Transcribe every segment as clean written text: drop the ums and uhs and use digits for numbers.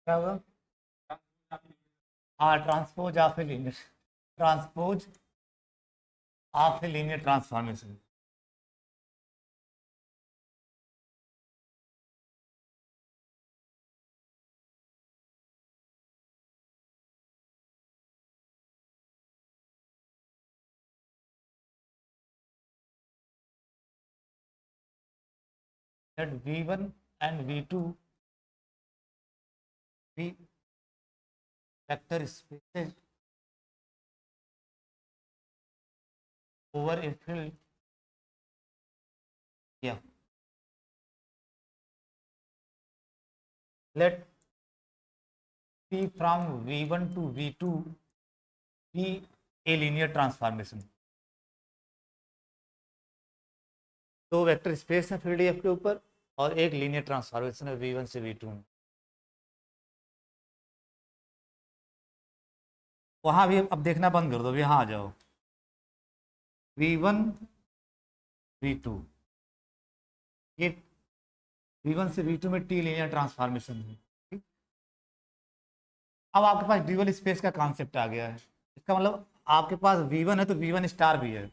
क्या होगा? हाँ, transpose of a linear, transpose of A linear transformation. that V1 and V2 be vector spaces over a field F. Let P from V1 to V2 be a linear transformation. दो vector space है field F के ऊपर और एक linear transformation है V1 से V2 में। वहां भी अब देखना बंद कर दो, यहाँ आ जाओ। V1 V2, ये V1 से V2 में टी लीनियर ट्रांसफॉर्मेशन है। ठीक, अब आपके पास ड्यूअल स्पेस का कॉन्सेप्ट आ गया है। इसका मतलब आपके पास V1 है तो V1 स्टार भी है,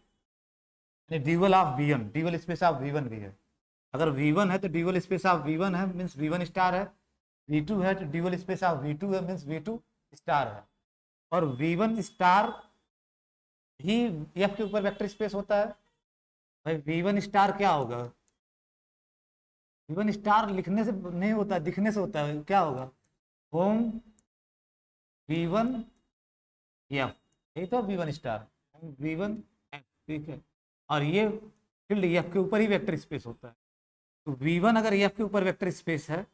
dual of V1, dual space of V1 भी है। अगर V1 है तो ड्यूअल स्पेस ऑफ V1 है, मीन्स V1 स्टार है। V2 है तो ड्यूअल स्पेस ऑफ V2 है, मीन्स V2 स्टार है। और V1 स्टार ही F के ऊपर वेक्टर स्पेस होता है। भाई V1 स्टार क्या होगा? V1 स्टार लिखने से नहीं होता, दिखने से होता है। क्या होगा? होम V1 F, यही तो V1 स्टार, V1 F। ठीक है, और ये फील्ड F के ऊपर ही वेक्टर स्पेस होता है। तो V1 अगर F के ऊपर वेक्टर स्पेस है,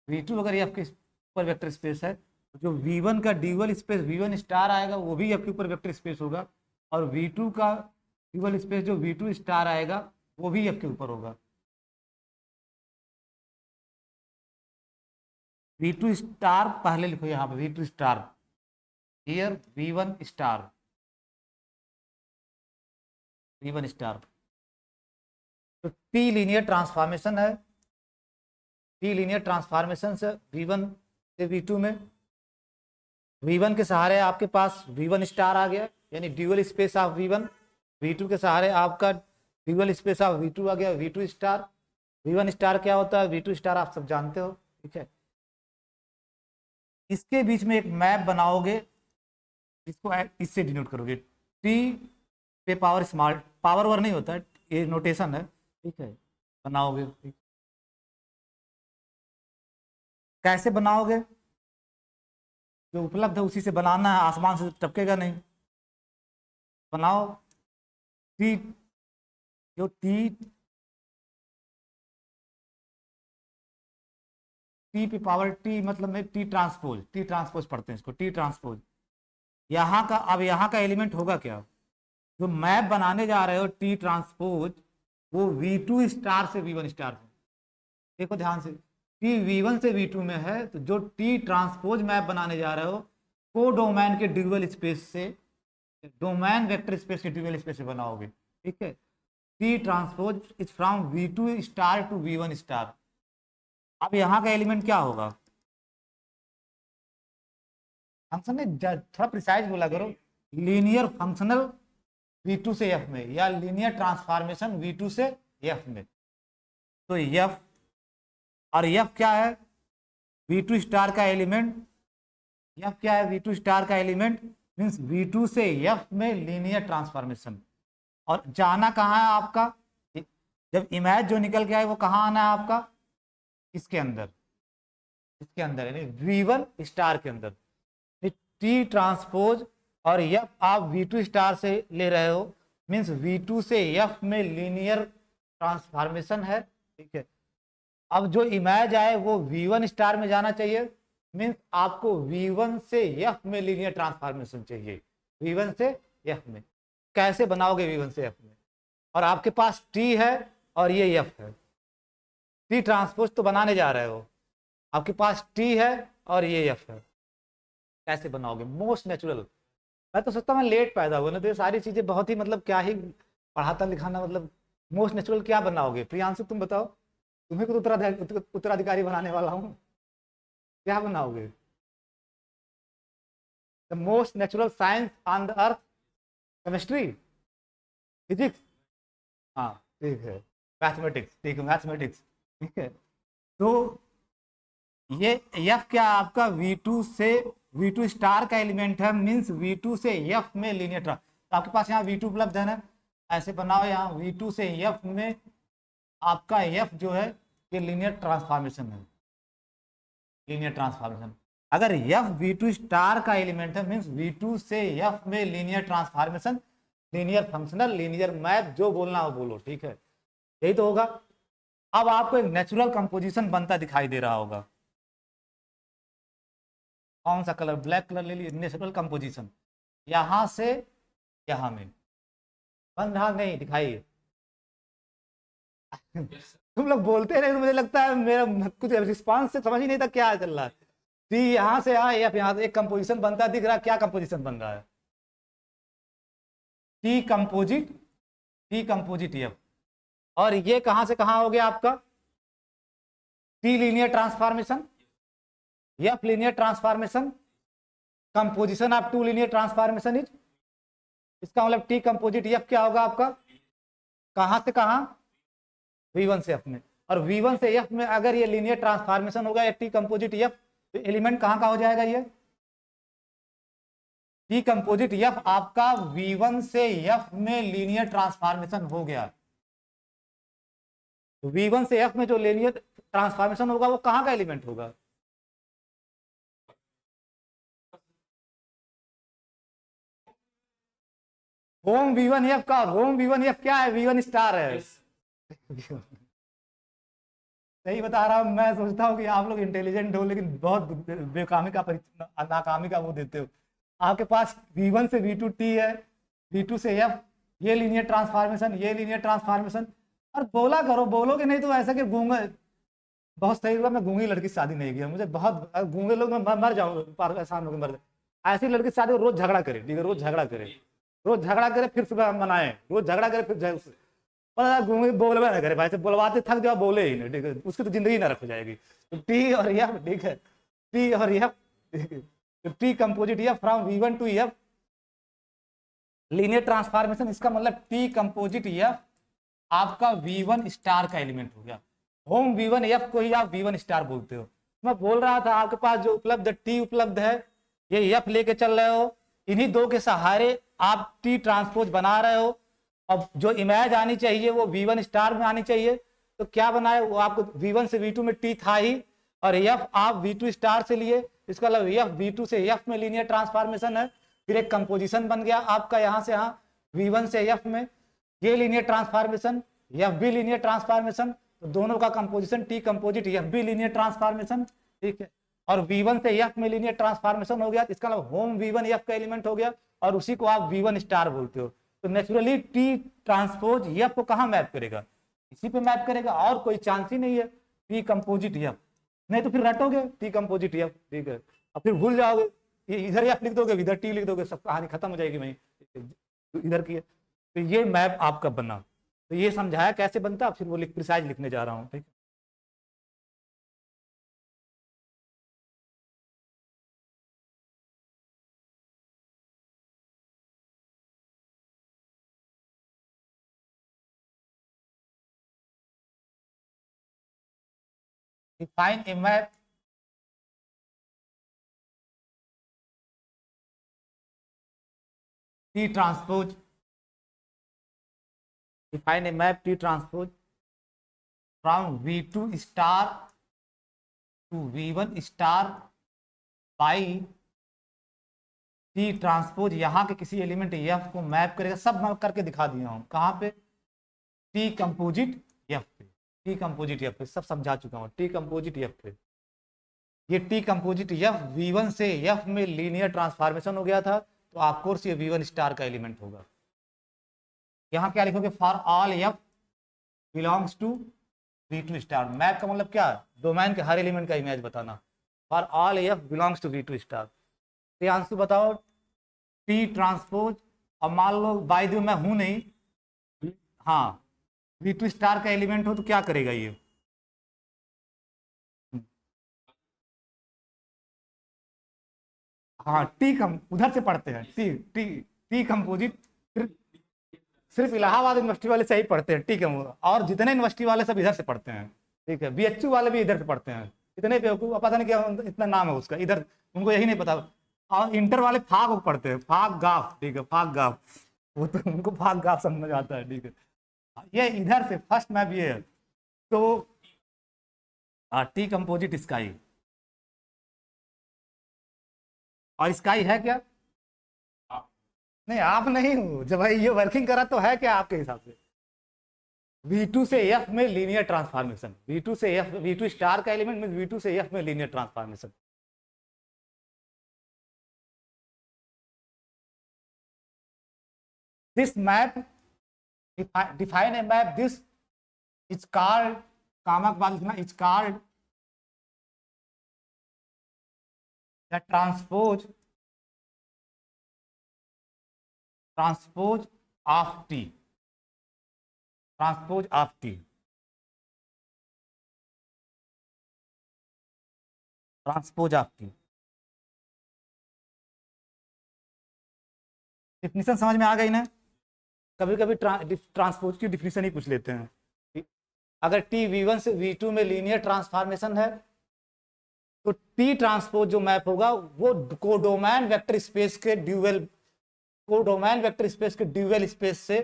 V2 अगर F के ऊपर वेक्टर स्पेस है, तो जो V1 का ड्यूअल स्पेस V1 स्टार आएगा वो भी F के ऊपर वेक्टर स्पेस होगा, और V2 का ड्यूअल स्पेस जो V2 स्टार आएगा वो भी F के ऊपर होगा। V2 स्टार पहले लिखो यहाँ पे, V2 star here, V1 star, V1 star. तो टी लीनियर ट्रांसफॉर्मेशन है, टी लीनियर ट्रांसफॉर्मेशन से V1 से V2 में, V1 के सहारे आपके पास V1 स्टार आ गया, यानी dual space of V1। V2 के सहारे आपका ड्यूअल स्पेस ऑफ V2 आ गया, V2 स्टार। V1 स्टार क्या होता है? V2 स्टार आप सब जानते हो। ठीक है, इसके बीच में एक मैप बनाओगे, इसको इससे डिनोट करोगे, टी पे पावर स्मॉल, पावर वर नहीं होता है, ये नोटेशन है। ठीक है, बनाओगे। ठीक, कैसे बनाओगे? जो उपलब्ध है उसी से बनाना है, आसमान से टपकेगा नहीं। बनाओ टी, जो टी पे पावर टी मतलब में टी ट्रांसपोज, टी ट्रांसपोज पढ़ते हैं इसको, टी ट्रांसपोज। यहाँ का, अब यहाँ का एलिमेंट होगा क्या? जो मैप बनाने जा रहे हो टी ट्रांसपोज, वो V2 स्टार से V1 स्टार है। देखो ध्यान से, टी V1 से V2 में है, तो जो टी ट्रांसपोज मैप बनाने जा रहे हो को डोमेन के ड्यूअल स्पेस से, डोमेन वेक्टर स्पेस के ड्यूअल स्पेस से बनाओगे। ठीक है, T transpose is from V2 star to V1 star. अब यहाँ का एलिमेंट क्या होगा? फंक्शन ने थोड़ा प्रिसाइज बोला करो, लीनियर फंक्शनल V2 से F में, या लीनियर ट्रांसफॉर्मेशन V2 से F में। तो F, और F क्या है? V2 स्टार का एलिमेंट। F क्या है? V2 स्टार का एलिमेंट मीन्स V2 से F में लीनियर ट्रांसफॉर्मेशन। और जाना कहाँ है आपका? जब इमेज जो निकल के आए वो कहाँ आना है आपका? इसके अंदर, इसके अंदर यानी V1 स्टार के अंदर। टी ट्रांसपोज और F आप V2 स्टार से ले रहे हो, मीन्स V2 से F में लीनियर ट्रांसफॉर्मेशन है। ठीक है, अब जो इमेज आए वो V1 स्टार में जाना चाहिए, मीन्स आपको V1 से F में लीनियर ट्रांसफॉर्मेशन चाहिए, V1 से F में। कैसे बनाओगे V1 से F में? और आपके पास T है और ये F है, टी ट्रांसपोज तो बनाने जा रहे हो, आपके पास T है और ये F है। कैसे बनाओगे? मोस्ट नेचुरल, मैं तो सोचता हूँ मैं लेट पैदा हुआ ना, तो ये सारी चीजें बहुत ही मतलब क्या ही पढ़ाता लिखाना, मतलब मोस्ट नेचुरल क्या बनाओगे प्रियांशु, तुम बताओ, तुम्हें को तो उत्तराधिकारी बनाने वाला हूँ, क्या बनाओगे? The most natural science on the earth, chemistry, physics, हाँ ठीक है, मैथमेटिक्स, ठीक है मैथमेटिक्स, ठीक है। तो ये एफ क्या आपका V2 से V2 स्टार का एलिमेंट है, मींस V2 से एफ में लीनियर ट्रांस, तो आपके पास यहाँ V2 उपलब्ध है ना, ऐसे बनाओ यहाँ V2 से एफ में आपका एफ जो है ये लीनियर ट्रांसफॉर्मेशन है, लीनियर ट्रांसफॉर्मेशन। अगर एफ V2 स्टार का एलिमेंट है मींस V2 से एफ में linear transformation, linear functional, linear map, जो बोलना हो बोलो, ठीक है, यही तो होगा। अब आपको एक नेचुरल कंपोजिशन बनता दिखाई दे रहा होगा, कौन सा कलर, ब्लैक कलर ले लीजिए, नेचुरल कंपोजिशन, यहां से यहां में बन रहा, नहीं दिखाइए। तुम लोग बोलते नहीं तो मुझे लगता है मेरा कुछ रिस्पांस से समझ ही नहीं था क्या चल रहा है। टी यहां से आए एफ यहां से, एक कंपोजिशन बनता दिख रहा है, क्या कंपोजिशन बन रहा है? T composite, T composite F. और ये कहां से कहां हो गया आपका? T linear transformation, F linear transformation, composition of two linear transformation is, इसका मतलब टी कंपोजिट एफ क्या होगा आपका, कहां से कहां, V1 से एफ में। और V1 से एफ में अगर ये लीनियर ट्रांसफॉर्मेशन होगा या टी कंपोजिट एफ, तो एलिमेंट कहां का हो जाएगा ये? टी कंपोजिट एफ आपका V1 से एफ में लीनियर ट्रांसफॉर्मेशन हो गया। तो V1 से एफ में जो लीनियर ट्रांसफॉर्मेशन होगा वो कहां का एलिमेंट होगा? होम V1 एफ का, होम V1 एफ क्या है? V1 स्टार है। सही बता रहा हूँ, मैं सोचता हूँ कि आप लोग इंटेलिजेंट हो लेकिन बहुत बेकामी का नाकामी का वो देते हो। आपके पास V1 से V2 टी है, V2 से एफ, ये लीनियर ट्रांसफॉर्मेशन, ये लीनियर ट्रांसफॉर्मेशन। और बोला करो, बोलोगे नहीं तो ऐसा कि गूंगा, बहुत सही हुआ मैं गूंगी लड़की से शादी नहीं किया, मुझे बहुत गूंगे लोग, मैं मर जाऊँ, परेशान होकर मर जाए। ऐसी लड़की से शादी रोज झगड़ा करे, ठीक है, रोज झगड़ा करे, रोज झगड़ा करे फिर सुबह मनाए, रोज झगड़ा करे फिर गूंगे बोलवा ना करे भाई से, बुलवाते थक जाओ बोले ही नहीं, ठीक है, उसकी तो जिंदगी ना रख जाएगी। तो टी और एफ, ठीक है, टी और F, T composite F from V1 to F linear transformation, इसका मतलब टी कंपोजिट एफ आपका V1 स्टार का एलिमेंट हो गया। होम V1 एफ को ही आप V1 स्टार बोलते हो। मैं बोल रहा था आपके पास जो उपलब्ध टी उपलब्ध है, ये एफ लेके चल रहे हो, इन्हीं दो के सहारे आप टी ट्रांसपोज बना रहे हो। अब जो इमेज आनी चाहिए वो V1 स्टार में आनी चाहिए, तो क्या बनाए वो आपको, V1 से V2 में टी था ही, और एफ आप V2 स्टार से लिए, इसका मतलब एफ V2 से एफ में लीनियर ट्रांसफॉर्मेशन है, फिर एक कंपोजिशन बन गया आपका यहां से यहाँ V1 से एफ में, ये linear transformation, F be linear transformation, तो दोनों का composition T composite F be linear transformation, ठीक है। और V1 से एफ में लीनियर ट्रांसफॉर्मेशन हो गया, इसका मतलब होम V1 एफ का एलिमेंट हो गया, और उसी को आप V1 स्टार बोलते हो। तो नेचुरली टी ट्रांसपोज एफ को कहां मैप करेगा? इसी पे मैप करेगा, और कोई चांस ही नहीं है। टी कंपोजिट एफ, नहीं तो फिर रटोगे टी कंपोजिट एफ, ठीक है, और फिर भूल जाओगे, ये इधर एफ लिख दोगे, इधर टी लिख दोगे, सब कहानी खत्म हो जाएगी वहीं, इधर की है। तो ये मैप आपका बना, तो ये समझाया कैसे बनता, फिर वो प्रिसाइज लिखने जा रहा हूँ, ठीक है। Define a map T transpose. Define a map T transpose from V2 star to V1 star by T transpose यहाँ के किसी एलिमेंट एफ को मैप करेगा। सब मैं करके दिखा दिया हूँ, कहाँ पे? टी कंपोजिट एफ पे, टी कंपोजिट एफ पे सब समझा चुका हूँ, टी कंपोजिट एफ पे। ये टी कंपोजिट एफ V1 से एफ में लीनियर ट्रांसफॉर्मेशन हो गया था, तो आपको ये V1 स्टार का एलिमेंट होगा। यहाँ क्या लिखोगे? For all F belongs to V2 star. Map का मतलब क्या? डोमेन के हर एलिमेंट का इमेज बताना। For all F belongs to V2 star. तो आंसर बताओ, टी ट्रांसपोज, और मान लो बाय द वे मैं हूं नहीं, हाँ V2 स्टार का एलिमेंट हो तो क्या करेगा ये? हाँ टी कम उधर से पढ़ते हैं, टी टी टी कंपोजिट, सिर्फ सिर्फ इलाहाबाद यूनिवर्सिटी वाले से ही पढ़ते हैं, ठीक है, और जितने यूनिवर्सिटी वाले सब इधर से पढ़ते हैं, ठीक है, BHU वाले भी इधर से पढ़ते हैं, इतने बेवकूफ, पता नहीं क्या इतना नाम है उसका इधर, उनको यही नहीं पता। और इंटर वाले फाग को पढ़ते हैं, फाग गाफ, ठीक है, फाग गाफ, वो तो उनको फाग गाफ समझ आता है, ठीक है। ये इधर से फर्स्ट मैप ये है, तो टी कंपोजिट स्काई, और स्काई है क्या? नहीं आप नहीं हो, जब भाई ये वर्किंग करा तो है क्या आपके हिसाब से? V2 से F में लीनियर ट्रांसफॉर्मेशन, V2 से F, V2 स्टार का एलिमेंट मीन V2 से F में linear transformation. This map define a map, this is called, comma के बाद लिखना, is called the transpose of T, transpose of T, transpose of T. Definition समझ में आ गई ना? कभी कभी ट्रांसपोज की डिफिनीशन ही पूछ लेते हैं। अगर टी V1 से V2 में लीनियर ट्रांसफॉर्मेशन है, तो टी ट्रांसपोज जो मैप होगा वो कोडोमैन वेक्टर स्पेस के ड्यूअल, कोडोमैन वेक्टर स्पेस के ड्यूअल स्पेस से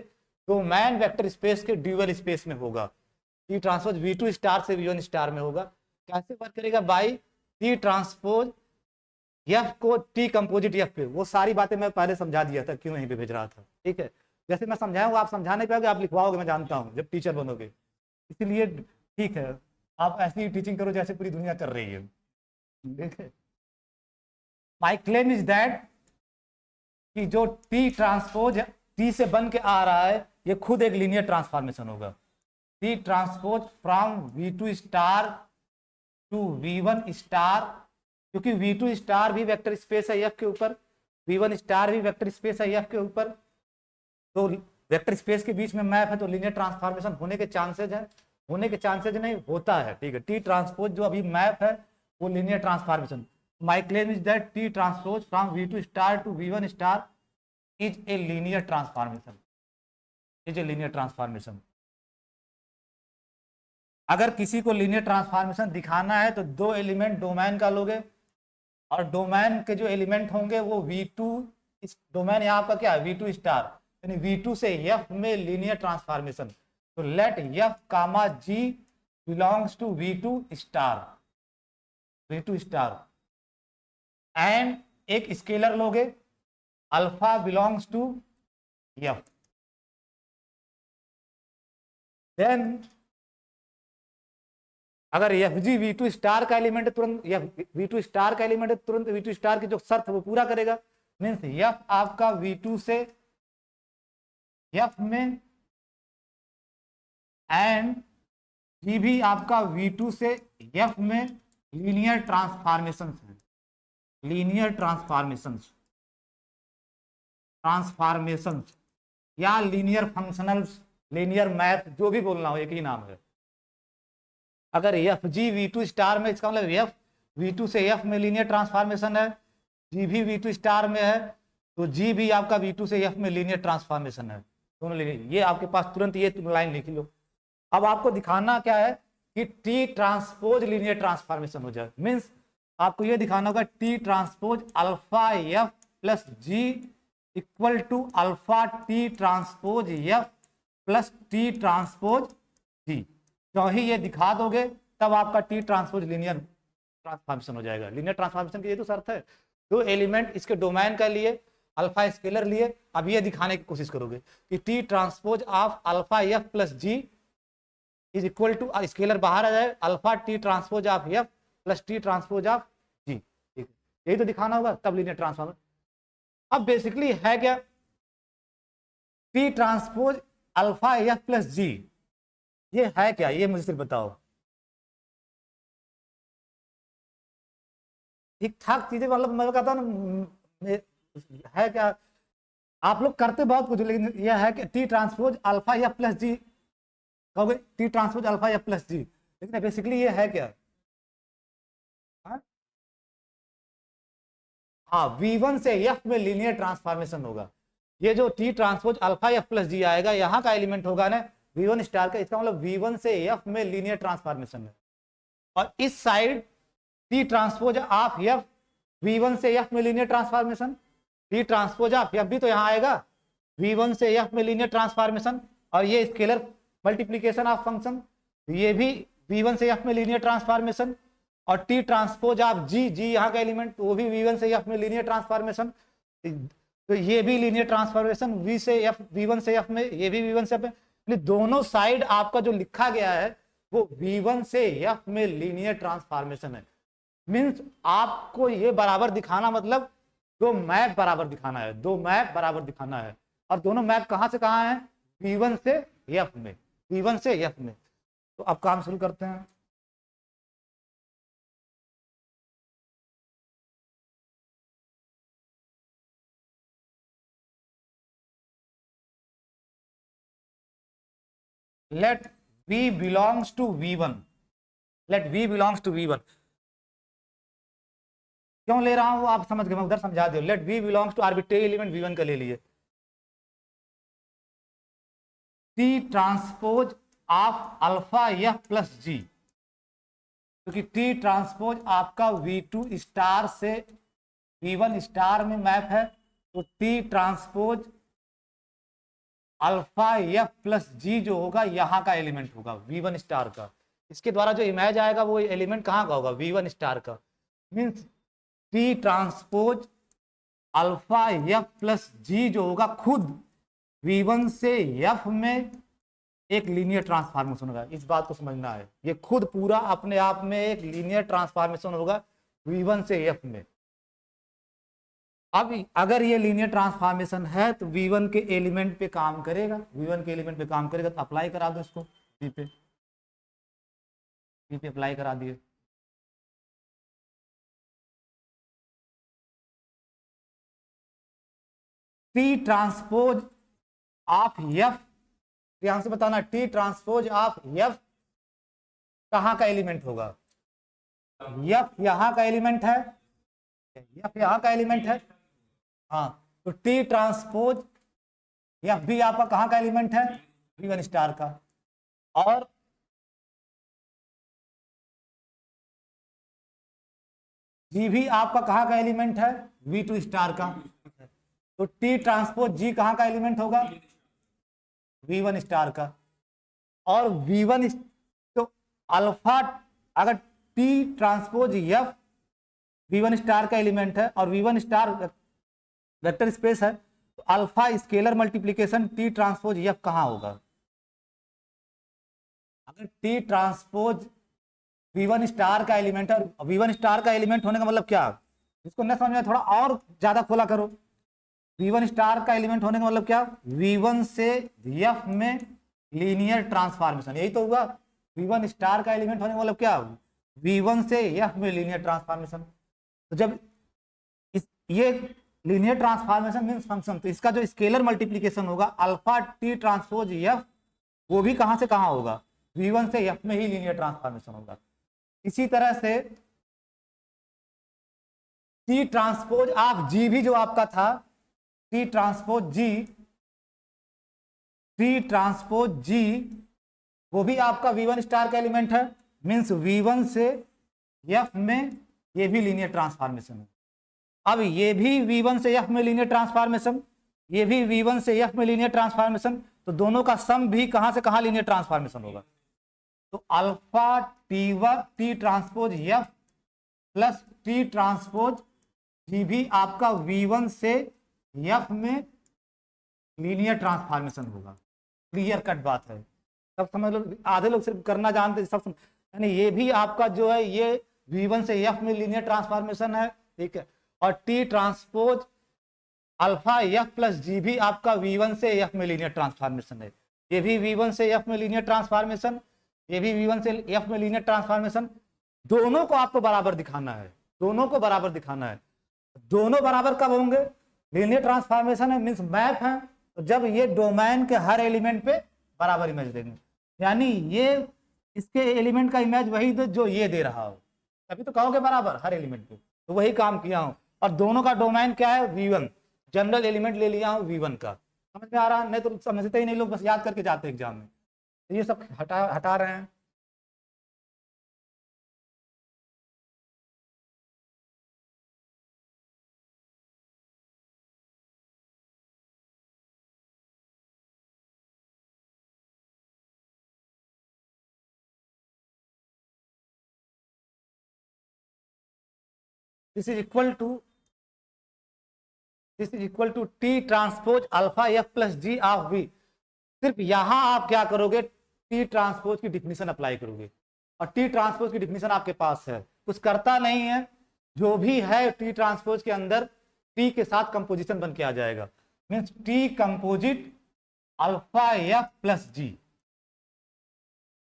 डोमैन वेक्टर स्पेस के ड्यूअल स्पेस में होगा। टी ट्रांसपोज V2 स्टार से V1 स्टार में होगा। कैसे वर्क करेगा? बाई टी ट्रांसपोज F को टी कंपोजिट F पे, वो सारी बातें मैं पहले समझा दिया था, क्यों यहीं पे भेज रहा था, ठीक है। जैसे मैं समझाऊंगा आप समझा नहीं पाओगे, आप लिखवाओगे, मैं जानता हूँ, जब टीचर बनोगे, इसलिए ठीक है आप ऐसी टीचिंग करो जैसे पूरी दुनिया कर रही है, ठीक है। माई क्लेम इज दैट कि जो टी ट्रांसपोज टी से बन के आ रहा है, ये खुद एक लीनियर ट्रांसफॉर्मेशन होगा। T transpose from V2 star to V1 star, क्योंकि V2 स्टार भी वेक्टर स्पेस है F के ऊपर, V1 स्टार भी वेक्टर स्पेस है F के ऊपर, तो वेक्टर स्पेस के बीच में मैप है, तो लीनियर ट्रांसफॉर्मेशन होने के चांसेज है, होने के चांसेज नहीं, होता है, ठीक है। टी ट्रांसपोज जो अभी मैप है वो linear transformation. My claim is that T transpose from V2 star to V1 star is a linear transformation, is a linear transformation. अगर किसी को लीनियर ट्रांसफॉर्मेशन दिखाना है तो दो एलिमेंट डोमेन का लोगे, और डोमेन के जो एलिमेंट होंगे वो V2, इस डोमेन यहाँ आपका क्या है V2 स्टार, यानी V2 से F में लीनियर ट्रांसफॉर्मेशन। तो let F comma G belongs to V2 star, V2 star, and एक स्केलर लोगे alpha belongs to F, then अगर FG V2 स्टार का एलिमेंट है, तुरंत V2 स्टार का एलिमेंट है, तुरंत V2 स्टार की जो शर्त है वो पूरा करेगा, मीन्स F आपका V2 से F में, एंड G भी आपका V2 से F में लीनियर ट्रांसफॉर्मेशन है, लीनियर ट्रांसफॉर्मेशन, ट्रांसफॉर्मेशन या लीनियर फंक्शनल, लीनियर मैप, जो भी बोलना हो एक ही नाम है। अगर FG V2 स्टार में, इसका मतलब F V2 से F में लीनियर ट्रांसफॉर्मेशन है, G भी V2 स्टार में है, तो G भी आपका V2 से F में लीनियर ट्रांसफॉर्मेशन है, दोनों लीनियर। ये आपके पास तुरंत ये लाइन लिख लो। अब आपको दिखाना क्या है कि टी ट्रांसपोज लीनियर ट्रांसफॉर्मेशन हो जाए, मीन्स आपको ये दिखाना होगा T transpose alpha F plus G equal to alpha T transpose F plus T transpose G। जो ही ये दिखा दोगे तब आपका टी ट्रांसपोज लीनियर ट्रांसफॉर्मेशन हो जाएगा। लीनियर ट्रांसफॉर्मेशन की ये तो शर्त है, दो एलिमेंट इसके डोमेन का लिए, अल्फा स्केलर लिए, अब ये दिखाने की कोशिश करोगे कि T transpose of alpha F plus G is equal to, scalar बाहर आ जाए, alpha T transpose of F plus T transpose of G, ठीक है, यही तो दिखाना होगा, तब लीनियर ट्रांसफॉर्मर। अब बेसिकली है क्या, T transpose alpha F plus G, ये है क्या, ये मुझे सिर्फ बताओ। ठीक ठाक चीजें, मतलब मैं कहता हूँ है क्या, आप लोग करते बहुत कुछ, लेकिन यह है कि T transpose alpha F plus G, कहोगे T transpose alpha F plus G, लेकिन बेसिकली ये है क्या? हाँ, हाँ V1 से एफ में लीनियर ट्रांसफॉर्मेशन होगा। ये जो T transpose alpha F plus G आएगा, यहाँ का एलिमेंट होगा ना V1 स्टार का, इसका मतलब V1 से एफ में लीनियर ट्रांसफॉर्मेशन है। और इस side T transpose of F, V1 से एफ में linear transformation, T transpose of F भी तो यहाँ आएगा V1 से एफ में लीनियर ट्रांसफॉर्मेशन, और ये स्केलर मल्टीप्लीकेशन ऑफ फंक्शन, ये भी V1 से एफ में लीनियर ट्रांसफॉर्मेशन, और टी ट्रांसपोज ऑफ जी, जी यहाँ का एलिमेंट, वो भी V1 से एफ में लीनियर ट्रांसफॉर्मेशन, तो ये भी लीनियर ट्रांसफॉर्मेशन वी से एफ, V1 से एफ में, ये भी V1 से एफ में। दोनों साइड आपका जो लिखा गया है वो V1 से एफ में लीनियर ट्रांसफॉर्मेशन है। मीन्स आपको ये बराबर दिखाना, मतलब दो मैप बराबर दिखाना है, दो मैप बराबर दिखाना है। और दोनों मैप कहां से कहां है? V1 से एफ में, V1 से एफ में। तो अब काम शुरू करते हैं। Let V belongs to V1, let V belongs to V1। क्यों ले रहा हूं वो आप समझ गए, मैं उधर समझा दो। Let V belongs to arbitrary element V1 का ले लिए, T transpose of alpha F plus G, क्योंकि टी ट्रांसपोज आपका V2 स्टार से V1 स्टार में मैप है, तो T transpose alpha F plus G जो होगा यहाँ का एलिमेंट होगा V1 स्टार का। इसके द्वारा जो इमेज आएगा वो एलिमेंट कहाँ का होगा? V1 स्टार का। Means T transpose alpha F plus G जो होगा खुद V1 से एफ में एक लीनियर ट्रांसफॉर्मेशन होगा। इस बात को समझना है, ये खुद पूरा अपने आप में एक लीनियर ट्रांसफॉर्मेशन होगा V1 से एफ में। अब अगर ये लीनियर ट्रांसफॉर्मेशन है तो V1 के एलिमेंट पे काम करेगा, V1 के एलिमेंट पे काम करेगा, तो अप्लाई करा दो इसको V पे, V पे अप्लाई करा दिए। टी ट्रांसपोज ऑफ एफ, ध्यान से बताना, टी ट्रांसपोज ऑफ एफ कहाँ का एलिमेंट होगा? एफ यहाँ का एलिमेंट है, एफ यहाँ का एलिमेंट है। हाँ, तो टी ट्रांसपोज एफ भी आपका कहाँ का एलिमेंट है? V1 स्टार का। और जी भी आपका कहाँ का एलिमेंट है? V2 स्टार का। तो टी ट्रांसपोज जी कहाँ का एलिमेंट होगा? V1 स्टार का। और V1 तो अल्फा, अगर T transpose F V1 star का एलिमेंट है और V1 स्टार वेक्टर स्पेस है, तो alpha scalar multiplication T transpose F कहाँ होगा? अगर टी ट्रांसपोज V1 स्टार का एलिमेंट है, और V1 स्टार का एलिमेंट होने का मतलब क्या? इसको न समझ में, थोड़ा और ज्यादा खोला करो। V1 स्टार का एलिमेंट होने का मतलब क्या? V1 से एफ में लीनियर ट्रांसफॉर्मेशन, यही तो हुआ। V1 स्टार का एलिमेंट होने का मतलब क्या? V1 से एफ में लीनियर ट्रांसफॉर्मेशन। तो जब ये लीनियर ट्रांसफॉर्मेशन मींस फंक्शन, तो इसका जो स्केलर मल्टीप्लीकेशन होगा अल्फा टी ट्रांसपोज एफ, वो भी कहां से कहां होगा? V1 से एफ में ही लीनियर ट्रांसफॉर्मेशन होगा। इसी तरह से टी ट्रांसपोज ऑफ जी भी जो आपका था, टी ट्रांसपोज जी, टी ट्रांसपोज जी वो भी आपका V1 स्टार का एलिमेंट है। मींस V1 से एफ में ये भी लीनियर ट्रांसफॉर्मेशन है। अब ये भी V1 से एफ में लीनियर ट्रांसफॉर्मेशन, ये भी V1 से एफ में लीनियर ट्रांसफॉर्मेशन, तो दोनों का सम भी कहां से कहां लीनियर ट्रांसफॉर्मेशन होगा? तो alpha T transpose F plus T transpose G भी आपका V1 से एफ में लीनियर ट्रांसफॉर्मेशन होगा। क्लियर कट बात है, सब समझ लो। आधे लोग सिर्फ करना जानते, सब यानी ये भी आपका जो है ये V1 से एफ में लीनियर ट्रांसफॉर्मेशन है, ठीक है। और T transpose alpha F plus G भी आपका V1 से एफ में लीनियर ट्रांसफॉर्मेशन है। ये भी V1 से एफ में लीनियर ट्रांसफॉर्मेशन, ये भी V1 से एफ में लीनियर ट्रांसफॉर्मेशन। दोनों को आपको बराबर दिखाना है, दोनों को बराबर दिखाना है। दोनों बराबर कब होंगे? लीनियर ट्रांसफॉर्मेशन है मीन्स मैप है, तो जब ये डोमेन के हर एलिमेंट पे बराबर इमेज देंगे, यानी ये इसके एलिमेंट का इमेज वही दे जो ये दे रहा हो, तभी तो कहोगे बराबर हर एलिमेंट पे। तो वही काम किया हूँ, और दोनों का डोमेन क्या है V1, जनरल एलिमेंट ले लिया हूँ V1 का। समझ में आ रहा है? नहीं तो समझते ही नहीं लोग, बस याद करके जाते एग्जाम में। तो ये सब हटा रहे हैं। This is equal to T transpose alpha F plus G of V. सिर्फ यहां आप क्या करोगे, टी ट्रांसपोज की डिफिनीशन अप्लाई करोगे, और टी ट्रांसपोज की डिफिनीशन आपके पास है, कुछ करता नहीं है, जो भी है टी ट्रांसपोज के अंदर टी के साथ कंपोजिशन बन के आ जाएगा, means T composite alpha F plus G,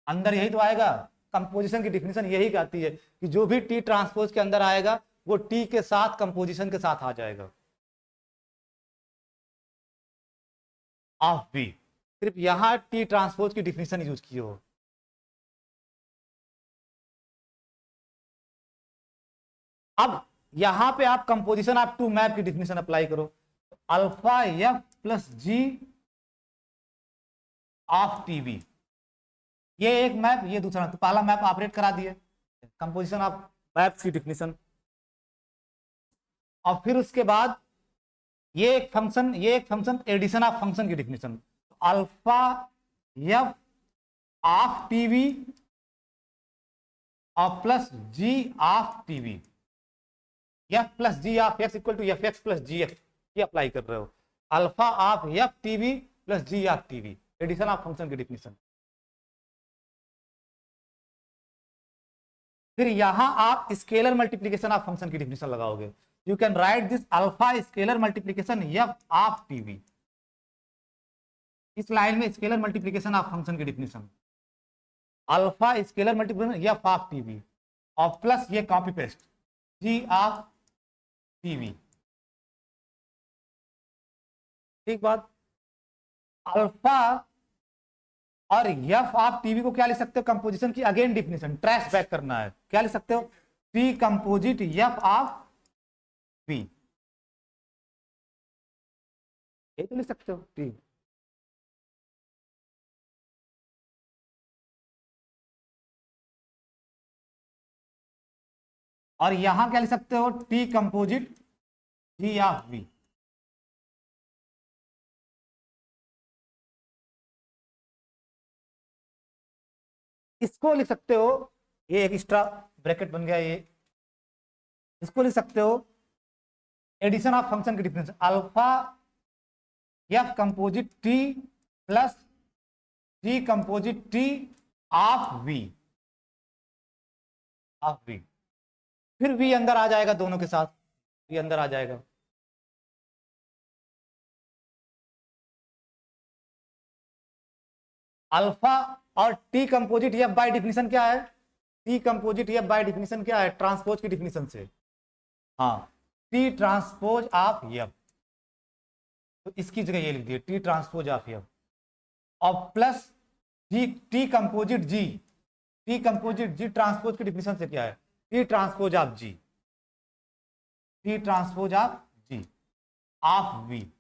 अंदर यही तो आएगा। कंपोजिशन की डिफिनीशन यही कहती है कि जो भी टी ट्रांसपोज के अंदर आएगा वो टी के साथ कंपोजिशन के साथ आ जाएगा ऑफ बी। सिर्फ यहां टी ट्रांसपोज की डिफिनीशन यूज की हो। अब यहां पे आप कंपोजिशन ऑफ टू मैप की डिफिनीशन अप्लाई करो, alpha F plus G of TB, ये एक मैप, ये दूसरा। तो पहला मैप ऑपरेट करा दिए, कंपोजिशन ऑफ मैप की डिफिनीशन, और फिर उसके बाद ये एक फंक्शन एडिशन ऑफ फंक्शन की definition, alpha F of TV और plus G of T V, F plus G of X equal to F X plus G X, ये अप्लाई कर रहे हो, alpha of F T V plus G of T V, addition of function की definition. फिर यहां आप scalar multiplication of function की definition लगाओगे, you can write this alpha scalar multiplication F of TV, इस लाइन में स्केलर मल्टीप्लीकेशन ऑफ फंक्शन की definition, alpha scalar multiplication F of TV और प्लस ये copy paste G of TV. ठीक बात। Alpha और एफ ऑफ टीवी को क्या लिख सकते हो, कंपोजिशन की अगेन डिफिनीशन, ट्रेस बैक करना है, क्या लिख सकते हो, T composite F of P, ये तो लिख सकते हो टी। और यहां क्या लिख सकते हो, T composite G of V, इसको लिख सकते हो, ये एक एक्स्ट्रा ब्रैकेट बन गया, ये इसको लिख सकते हो एडिशन ऑफ फंक्शन की difference, alpha F composite T plus G composite T of V, of V, फिर वी अंदर आ जाएगा दोनों के साथ, वी अंदर आ जाएगा। अल्फा और T composite F by definition क्या है, T composite F by definition क्या है, ट्रांसपोज की डिफिनीशन से, हाँ, टी ट्रांसपोज ऑफ एफ, तो इसकी जगह ये लिख दिए टी ट्रांसपोज ऑफ एफ, और plus G T composite G, T composite G transpose की डिफिनीशन से क्या है, T transpose of G, T transpose of G of V.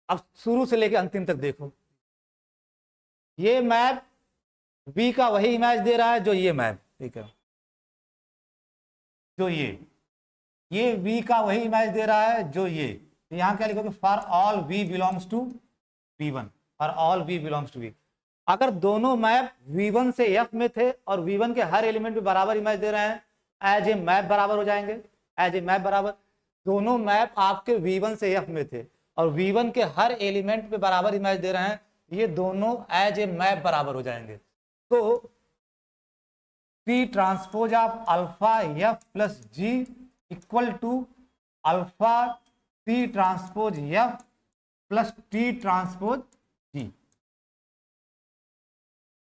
अब शुरू से लेकर अंतिम तक देखो, ये मैप वी का वही इमेज दे रहा है जो ये मैप, ठीक है, जो ये वी का वही इमेज दे रहा है जो ये, तो यहां क्या लिखोगे, for all V belongs to V1, for all V belongs to V. अगर दोनों मैप V1 से F में थे और V1 के हर एलिमेंट पे बराबर इमेज दे रहे हैं, एज ए मैप बराबर हो जाएंगे, एज ए मैप बराबर, दोनों मैप आपके V1 से F में थे और V1 के हर एलिमेंट पे बराबर इमेज दे रहे हैं, ये दोनों एज ए मैप बराबर हो जाएंगे। तो T transpose of alpha F plus G equal to alpha T transpose F plus T transpose G,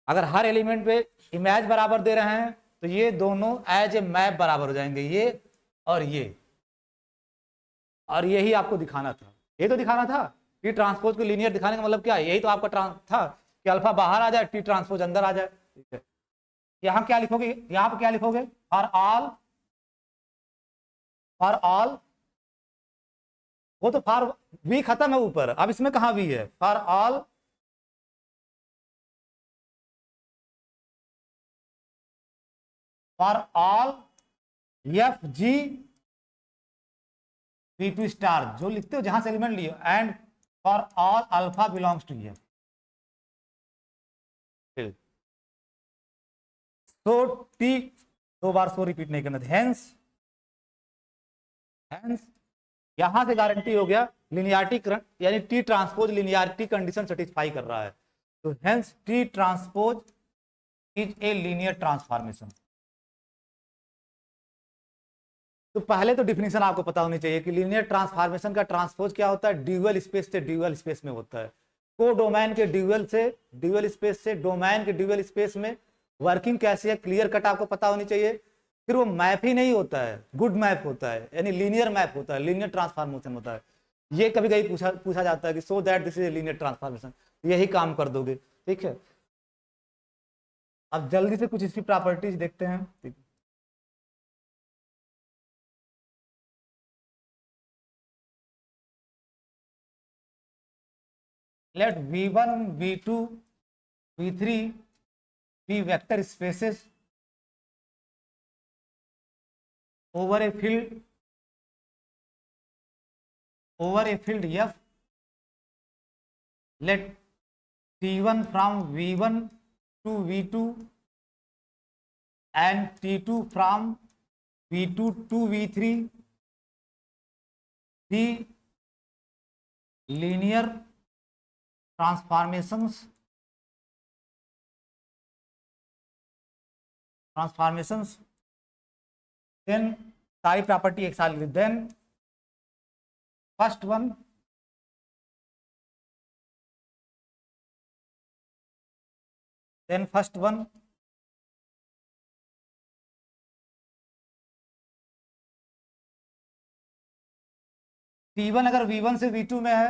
अगर हर एलिमेंट पे इमेज बराबर दे रहे हैं तो ये दोनों एज ए मैप बराबर हो जाएंगे, ये और ये, और यही आपको दिखाना था, ये तो दिखाना था। टी ट्रांसपोज को लीनियर दिखाने का मतलब क्या है, यही तो आपका था कि अल्फा बाहर आ जाए, टी ट्रांसपोज अंदर आ जाए। ठीक है, यहां क्या लिखोगे, यहां पर क्या लिखोगे, फॉर ऑल, वो तो फॉर वी खत्म है ऊपर, अब इसमें कहां वी है, for all F G V two star, जो लिखते हो जहां से एलिमेंट लियो, and for all alpha belongs to F. तो टी, दो बार सो रिपीट नहीं करना, हेंस यहां से गारंटी हो गया लिनियरिटी, यानी T transpose linearity condition satisfy कर रहा है। तो hence T transpose is a linear transformation. तो पहले तो डिफिनीशन आपको पता होनी चाहिए कि लीनियर ट्रांसफॉर्मेशन का ट्रांसपोज क्या होता है, ड्यूअल स्पेस से ड्यूअल स्पेस में होता है। को डोमेन के ड्यूअल स्पेस से डोमेन के ड्यूअल स्पेस में वर्किंग कैसे है, क्लियर कट आपको पता होनी चाहिए। फिर वो मैप ही नहीं होता है, गुड मैप होता है, यानी लीनियर मैप होता है, लीनियर ट्रांसफॉर्मेशन होता है। ये कभी कभी पूछा जाता है कि so that this is a linear transformation, यही काम कर दोगे। ठीक है, अब जल्दी से कुछ इसकी प्रॉपर्टीज देखते हैं। ठीक है, let v1 v2 v3 be vector spaces over a field f, let t1 from v1 to v2 and t2 from v2 to v3 be linear transformations then सारी प्रॉपर्टी एक साल, then first one T1 अगर V1 से V2 में है,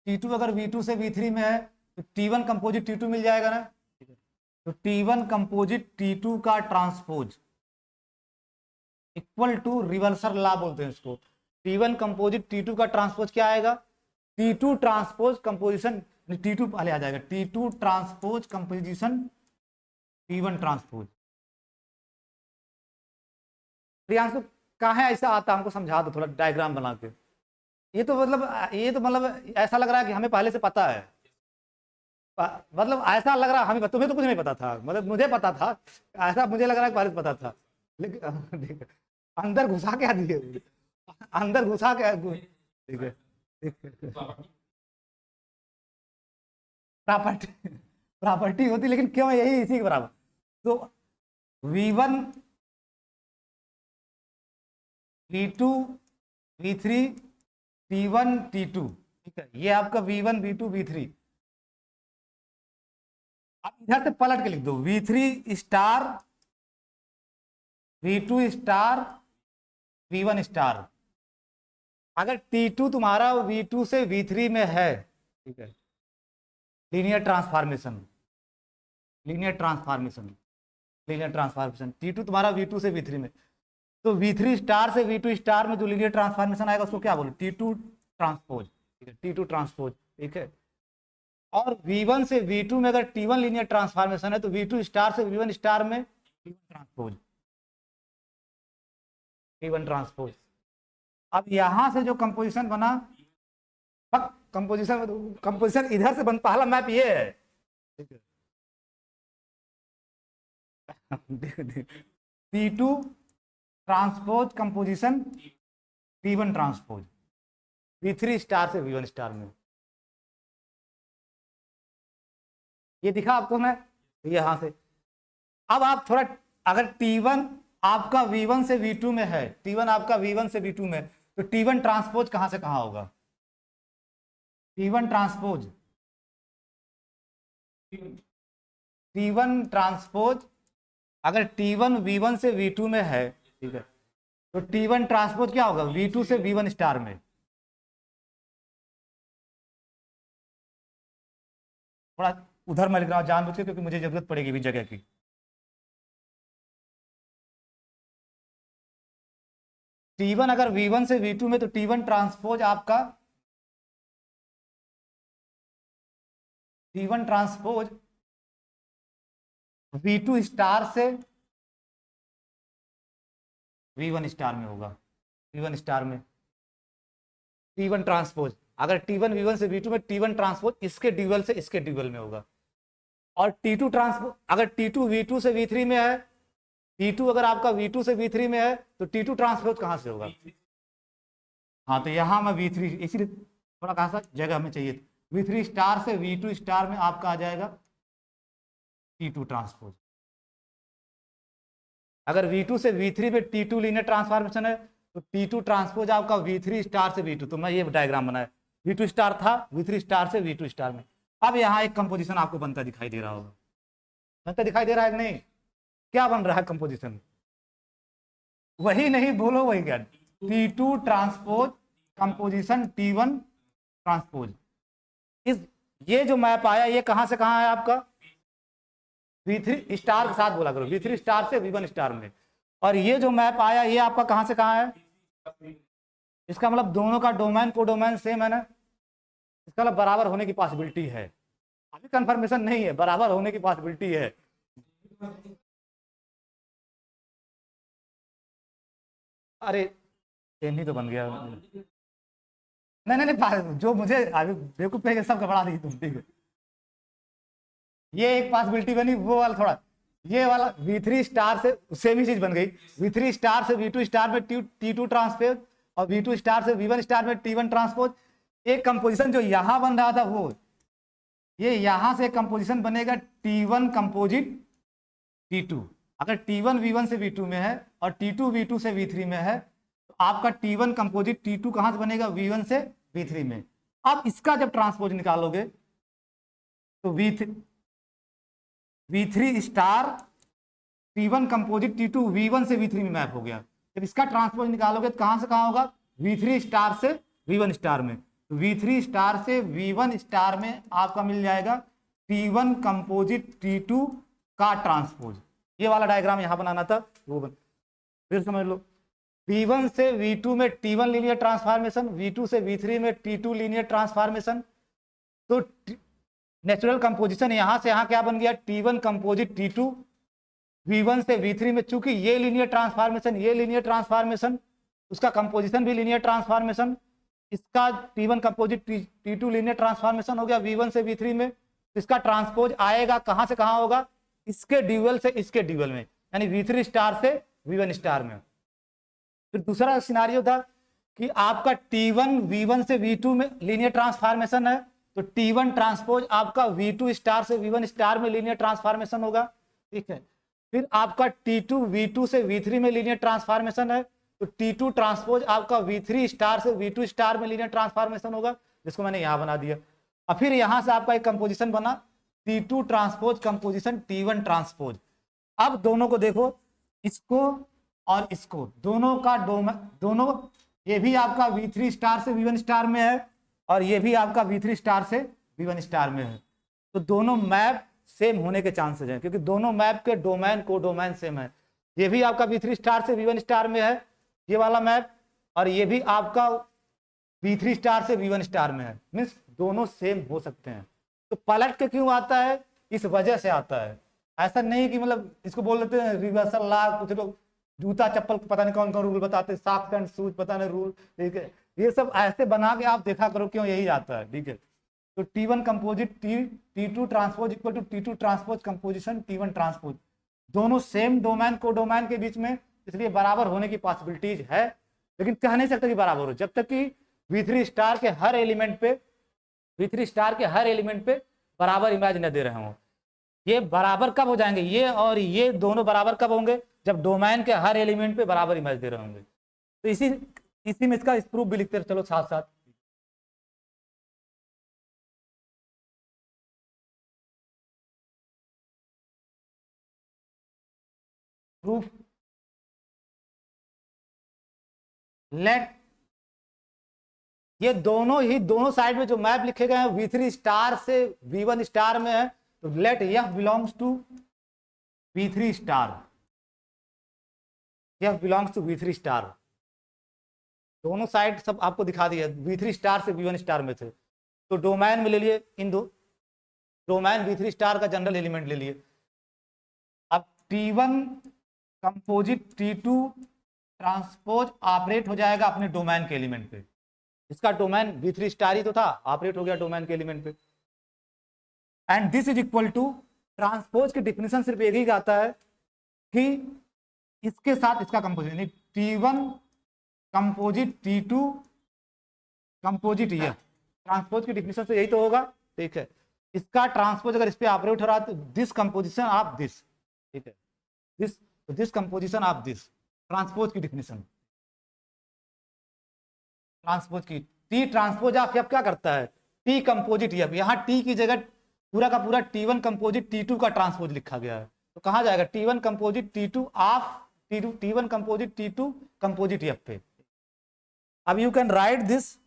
T2 अगर V2 से V3 में है, तो T1 कंपोजिट T2 मिल जाएगा ना। तो T1 कंपोजिट T2 का transpose equal to reversal law बोलते हैं इसको। T1 कंपोजिट T2 का ट्रांसपोज क्या आएगा, T2 ट्रांसपोज कंपोजिशन, T2 पहले आ जाएगा, T2 transpose composition T1 transpose. Priyanshu कहाँ है ऐसा आता, हमको समझा दो थोड़ा डायग्राम बना के। ये तो मतलब ऐसा लग रहा है कि हमें पहले से पता है, मतलब ऐसा लग रहा है हमें, तुम्हें तो कुछ नहीं पता था, मतलब मुझे पता था, ऐसा मुझे लग रहा है पहले से पता था, लेकिन अंदर घुसा क्या दिए, अंदर घुसा क्या, ठीक है, प्रॉपर्टी होती, लेकिन क्यों यही इसी के बराबर। तो V1 V2 V3 T1 T2, ठीक है, ये आपका V1 V2 V3। आप इधर से पलट के लिख दो V3 star V2 star V1 star. अगर T2 तुम्हारा V2 से V3 में है, ठीक है, लीनियर ट्रांसफॉर्मेशन T2 तुम्हारा V2 से V3 में, तो V3 स्टार से V2 स्टार में जो लीनियर ट्रांसफॉर्मेशन आएगा उसको क्या बोलो, T2 ट्रांसपोज। ठीक है, T2 ट्रांसपोज, ठीक है। और V1 से V2 में अगर T1 लीनियर ट्रांसफॉर्मेशन है तो V2 स्टार से V1 स्टार में T1 ट्रांसपोज। अब यहां से जो कंपोजिशन बना, कंपोजिशन इधर से बन, पहला मैप ये है, ठीक है, T2 transpose composition T1 transpose V3 star से V1 स्टार में। ये दिखा आपको मैं यहां से। अब आप थोड़ा, अगर T1 आपका V1 से V2 में है, T1 आपका V1 से V2 में, तो T1 ट्रांसपोज कहां से कहां होगा, T1 ट्रांसपोज T1 ट्रांसपोज, अगर T1 V1 से V2 में है, ठीक है, तो T1 ट्रांसपोज क्या होगा, V2 से V1 स्टार में। थोड़ा उधर मैं लिख रहा हूँ जानबूझ के, क्योंकि मुझे जरूरत पड़ेगी भी जगह की। T1 अगर V1 से V2 में, तो T1 ट्रांसपोज आपका, T1 ट्रांसपोज V2 स्टार से V1 स्टार में होगा, V1 स्टार में T1 ट्रांसपोज। अगर T1 V1 से V2 में, T1 ट्रांसपोज इसके ड्यूअल से इसके ड्यूअल में होगा। और T2 ट्रांसपोज, अगर T2 V2 से V3 में है, T2 अगर आपका V2 से V3 में है, तो T2 ट्रांसपोज कहां से होगा। हाँ, तो यहां मैं V3, इसीलिए थोड़ा कहा सा जगह हमें चाहिए, V3 स्टार से V2 स्टार में आपका आ जाएगा T2 ट्रांसपोज। अगर V2 से V3 में T2 लीनियर ट्रांसफॉर्मेशन है, तो T2 ट्रांसपोज आपका V3 स्टार से V2। तो मैं ये डायग्राम बनाया, V2 स्टार था, V3 स्टार से V2 स्टार में। अब यहाँ एक कंपोजिशन आपको बनता दिखाई दे रहा होगा, बनता दिखाई दे रहा है कि नहीं, क्या बन रहा है कंपोजिशन, वही नहीं बोलो, वही क्या, T2 transpose composition T1 transpose. इस ये जो मैप आया, ये कहां से कहां है आपका, V3 स्टार के साथ बोला करो, V3 स्टार से V1 स्टार में। और ये जो मैप आया, ये आपका कहां से कहां है, इसका मतलब दोनों का डोमेन को डोमेन सेम है ना, इसका मतलब बराबर होने की पॉसिबिलिटी है। अभी कंफर्मेशन नहीं है, बराबर होने की पॉसिबिलिटी है। अरे सेम ही तो बन गया। नहीं नहीं नहीं, जो मुझे अभी बेवकूफ कहेगा सब गड़बड़ा दी तुम, ठीक है। ये एक पॉसिबिलिटी बनी, वो वाला थोड़ा, ये वाला V3 स्टार से सेम ही चीज बन गई, V3 स्टार से V2 स्टार में T2 ट्रांसपोज, और V2 स्टार से V1 स्टार में T1 ट्रांसपोज। एक कंपोजिशन जो यहां बन रहा था, वो ये यहां से कंपोजिशन बनेगा T1 कंपोजिट T2। अगर T1 V1 से V2 में है और T2 V2 से V3 में है, तो आपका T1 कंपोजिट T2 कहां से बनेगा, V1 से V3 में। अब इसका जब ट्रांसपोज निकालोगे, तो V3 star T1 composite T2 V1 से V3 में मैप हो गया। जब इसका ट्रांसपोज निकालोगे तो कहां से कहां होगा, V3 स्टार से V1 स्टार में। तो V3 स्टार से V1 स्टार में आपका मिल जाएगा T1 कंपोजिट T2 का ट्रांसपोज। ये वाला डायग्राम यहां बनाना था, वो फिर समझ लो। V1 से V2 में T1 लीनियर ट्रांसफॉर्मेशन, V2 से V3 में T2 लीनियर ट्रांसफॉर्मेशन। तो नेचुरल कंपोजिशन यहां से यहां क्या बन गया, T1 कंपोजिट T2 V1 से V3 में। चूंकि ये लीनियर ट्रांसफॉर्मेशन, ये लीनियर ट्रांसफॉर्मेशन, उसका कंपोजिशन भी लीनियर ट्रांसफॉर्मेशन, इसका T1 composite T2 linear transformation हो गया V1 से V3 में। इसका ट्रांसपोज आएगा कहां से कहां होगा, इसके ड्यूअल से इसके ड्यूअल में, यानी V3 स्टार से V1 स्टार में। फिर दूसरा सिनारियो था कि आपका T1 V1 से V2 में लीनियर ट्रांसफॉर्मेशन है, तो T1 ट्रांसपोज आपका V2 स्टार से V1 स्टार में लीनियर ट्रांसफॉर्मेशन होगा, ठीक है। फिर आपका T2 V2 से V3 में लीनियर ट्रांसफॉर्मेशन है, तो T2 ट्रांसपोज आपका V3 स्टार से V2 स्टार में लीनियर ट्रांसफॉर्मेशन होगा, जिसको मैंने यहां बना दिया। और फिर यहां से आपका एक कंपोजिशन बना T2 transpose composition T1 transpose. अब दोनों को देखो, इसको और इसको, दोनों का दोनों, ये भी आपका V3 स्टार से V1 स्टार में है, और ये भी आपका V3 स्टार से V1 स्टार में है। तो दोनों मैप सेम होने के चांसेस हैं, क्योंकि दोनों मैप के डोमेन को डोमेन सेम है। ये भी आपका V3 स्टार से V1 स्टार में है, ये वाला मैप, और ये भी आपका V3 स्टार से V1 स्टार में है, मीन्स दोनों सेम हो सकते हैं। तो पलट के क्यों आता है, इस वजह से आता है। ऐसा नहीं कि मतलब इसको बोल देते हैं रिवर्सल लॉ, कुछ लोग जूता चप्पल पता नहीं कौन कौन रूल बताते, सॉक्स एंड शूज पता नहीं रूल, ठीक है। ये सब ऐसे बना के आप देखा करो, क्यों यही आता है, ठीक है। तो T1 composite T2 transpose equal to T2 transpose composition T1 transpose, दोनों सेम डोमेन को डोमेन के बीच में, इसलिए बराबर होने की पॉसिबिलिटीज है। लेकिन कह नहीं सकते कि बराबर हो, जब तक कि V3 स्टार के हर एलिमेंट पे, V3 स्टार के हर एलिमेंट पे बराबर इमेज न दे रहे हो। ये बराबर कब हो जाएंगे, ये और ये दोनों बराबर कब होंगे, जब डोमेन के हर एलिमेंट पे बराबर इमेज दे रहे होंगे। तो इसी में इसका प्रूफ भी लिखते चलो साथ साथ। प्रूफ लेट, ये दोनों साइड में जो मैप लिखे गए हैं V3 स्टार से V1 स्टार में है, तो let F belongs to V3 star, F belongs to V3 star. दोनों साइड सब आपको दिखा दिया, V3 स्टार से V1 स्टार में थे, तो डोमेन में ले लिए इन दो, डोमेन V3 स्टार का जनरल एलिमेंट ले लिए। अब T1 composite T2 transpose operate हो जाएगा अपने डोमेन के एलिमेंट पे, इसका डोमेन V3 स्टार ही तो था, ऑपरेट हो गया डोमेन के एलिमेंट पे। And this is equal to, transpose की डिफिनेशन सिर्फ एक ही आता है कि इसके साथ इसका composition, T1 composite T2 composite ये, ट्रांसपोज की डिफिनेशन से यही तो होगा, ठीक है। इसका ट्रांसपोज अगर इस पे ऑपरेट हो रहा है तो दिस कंपोजिशन ऑफ दिस, ठीक है, this composition of this, transpose की डिफिनेशन, ट्रांसपोज की टी ट्रांसपोज ऑफ एफ क्या करता है, टी कंपोजिट एफ, यहाँ टी की जगह पूरा का पूरा T1 कंपोजिट T2 का ट्रांसपोज लिखा गया है, तो कहाँ जाएगा T1 composite T2 of T1 composite T2 composite F पे। अब यू कैन राइट दिस,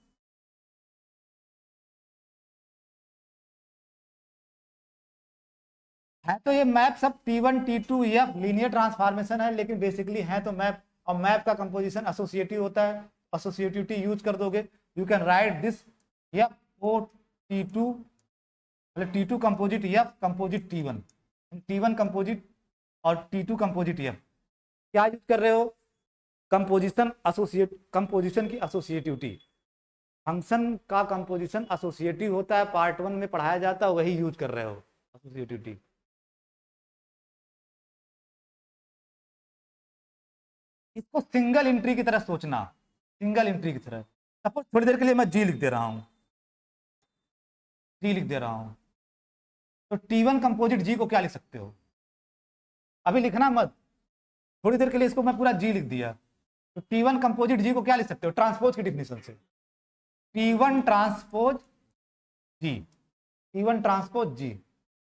है तो ये मैप सब T1 T2 F linear transformation है, लेकिन बेसिकली है तो मैप, और मैप का कंपोजिशन एसोसिएटिव होता है, एसोसिएटिविटी यूज कर दोगे, you can write this F O T2 मतलब T2 composite F composite T1, T1 composite और T2 कंपोजिट एफ क्या यूज कर रहे हो, कंपोजिशन एसोसिएट, कंपोजिशन की एसोसिएटिविटी, फंक्शन का कंपोजिशन एसोसिएटिव होता है, पार्ट 1 में पढ़ाया जाता है, वही यूज कर रहे हो एसोसिएटिविटी। इसको सिंगल एंट्री की तरह सोचना, सिंगल एंट्री की तरह। सपोज थोड़ी देर के लिए मैं जी लिख दे रहा हूं, जी लिख दे रहा हूं, तो T1 कंपोजिट जी को क्या लिख सकते हो, अभी लिखना मत, थोड़ी देर के लिए इसको मैं पूरा जी लिख दिया, तो T1 कंपोजिट जी को क्या लिख सकते हो, ट्रांसपोज की डिफिनेशन से, T1 ट्रांसपोज जी, T1 ट्रांसपोज जी,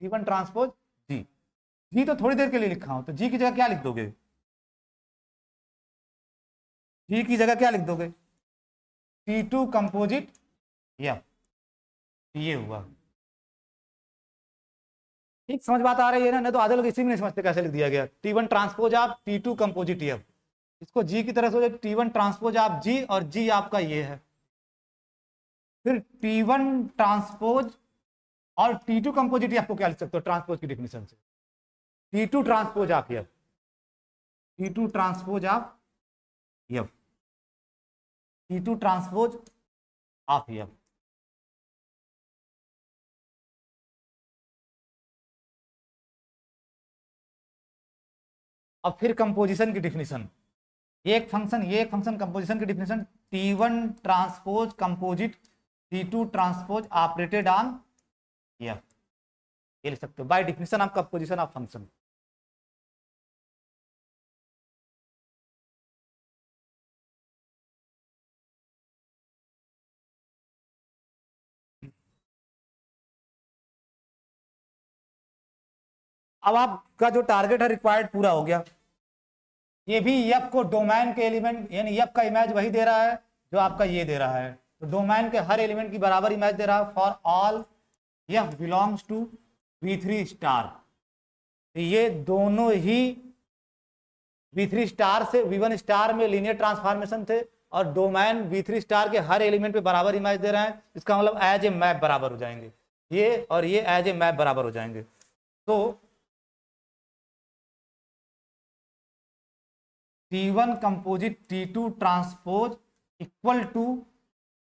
T1 ट्रांसपोज जी, जी तो थोड़ी देर के लिए लिखा हूं, तो जी की जगह क्या लिख दोगे, जी की जगह क्या लिख दोगे, T2 कंपोजिट एफ, ये हुआ, ठीक समझ बात आ रही है ना, नहीं तो आधे लोग इसी में नहीं समझते कैसे लिख दिया गया, T1 ट्रांसपोज आप T2 कंपोजिट एफ, इसको जी की तरह से T1 ट्रांसपोज आप जी, और जी आपका ये है, फिर T1 ट्रांसपोज और T2 कंपोजिट एफ को क्या लिख सकते हो ट्रांसपोज की डिफिनेशन से, T2 transpose of F, T2 transpose of F, T2 transpose of F. अब फिर कंपोजिशन की डिफिनेशन, एक फंक्शन, ये एक फंक्शन, कंपोजिशन की definition T1 transpose composite T2 transpose operated on F, ये लिख सकते हो by definition of composition of function. अब आपका जो टारगेट है रिक्वायर्ड पूरा हो गया, ये भी एफ को डोमेन के एलिमेंट, यानी एफ का इमेज वही दे रहा है जो आपका ये दे रहा है, तो डोमेन के हर एलिमेंट की बराबर इमेज दे रहा है, for all F belongs to V3 star, ये दोनों ही V3 स्टार से V1 स्टार में लीनियर ट्रांसफॉर्मेशन थे, और डोमेन V3 स्टार के हर एलिमेंट पे बराबर इमेज दे रहे हैं, इसका मतलब एज ए मैप बराबर हो जाएंगे, ये और ये एज ए मैप बराबर हो जाएंगे। तो T1 composite T2 transpose equal to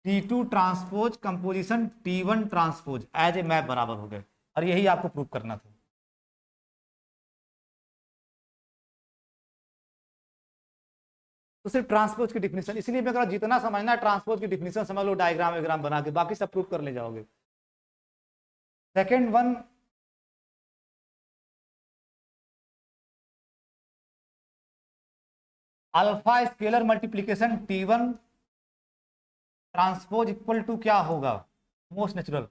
T2 transpose composition T1 transpose as a map बराबर हो गए, और यही आपको प्रूव करना था। तो सिर्फ ट्रांसपोज की डिफिनेशन, इसलिए मैं कह रहा हूं जितना समझना है ट्रांसपोज की डिफिनेशन समझ लो, डायग्राम वायग्राम बना के, बाकी सब प्रूव कर ले जाओगे। Second one, alpha scalar multiplication T1 transpose equal to क्या होगा, मोस्ट नेचुरल,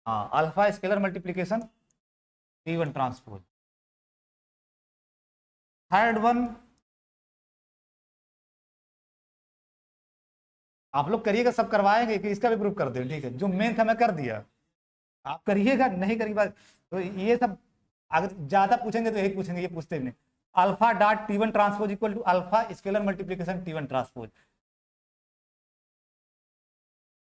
हाँ alpha scalar multiplication T1 transpose, third one आप लोग करिएगा, सब करवाएंगे कि इसका भी प्रूफ कर दें, ठीक है, जो मेन था मैं कर दिया, आप करिएगा, नहीं करिए बात तो ये सब अगर ज्यादा पूछेंगे तो यही पूछेंगे, ये पूछते भी नहीं। Alpha dot T one transpose equal to alpha scalar multiplication T one transpose,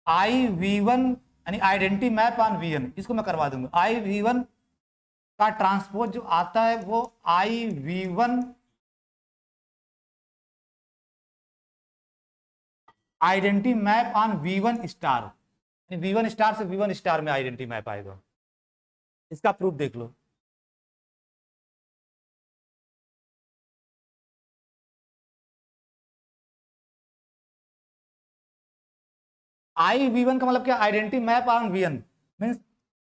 I V one यानी identity map on V N, इसको मैं करवा दूंगा। आई वी वन का ट्रांसपोज जो आता है वो I V one identity map on V one star, V one star से वी वन स्टार में आइडेंटिटी मैप आएगा। इसका प्रूफ देख लो। आई वी वन का मतलब क्या, identity map on V one means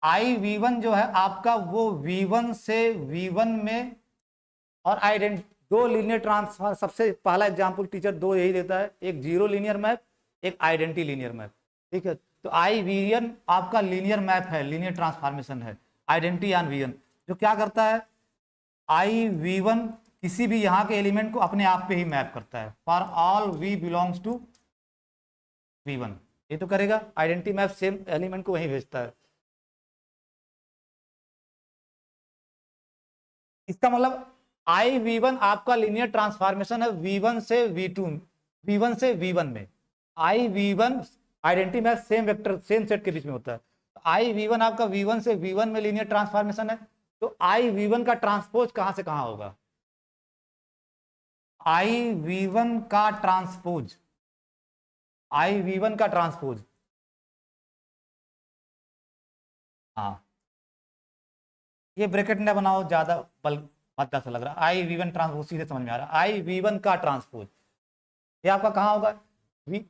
I V one जो है आपका वो वी वन से वी वन में, और आइडेंट दो लीनियर ट्रांसफर, सबसे पहला एग्जांपल टीचर दो यही देता है, एक जीरो लीनियर मैप, एक आइडेंटिटी लीनियर मैप, ठीक है। तो आई वी एन आपका लीनियर मैप है, लीनियर ट्रांसफॉर्मेशन है, आइडेंटिटी ऑन वी एन जो क्या करता है, आई वी वन किसी भी यहाँ के एलिमेंट को अपने आप पे ही मैप करता है, for all V belongs to V one, ये तो करेगा, आइडेंटिटी मैप सेम एलिमेंट को वहीं भेजता है। इसका मतलब आई वी वन आपका लीनियर ट्रांसफॉर्मेशन है वी वन से वी टू, वी वन से वी वन में। I V one identity map same vector same set के बीच में होता है, आई वी वन आपका वी वन से वी वन में लीनियर ट्रांसफॉर्मेशन है, तो आई वी वन का ट्रांसपोज कहां से कहां होगा, आई वी वन का ट्रांसपोज, आई वी वन का ट्रांसपोज, हाँ ये ब्रैकेट न बनाओ, ज्यादा बल भद्दा सा लग रहा है, आई वी वन ट्रांसपोज सीधे समझ में आ रहा है, आई वी वन का ट्रांसपोज ये आपका कहाँ होगा,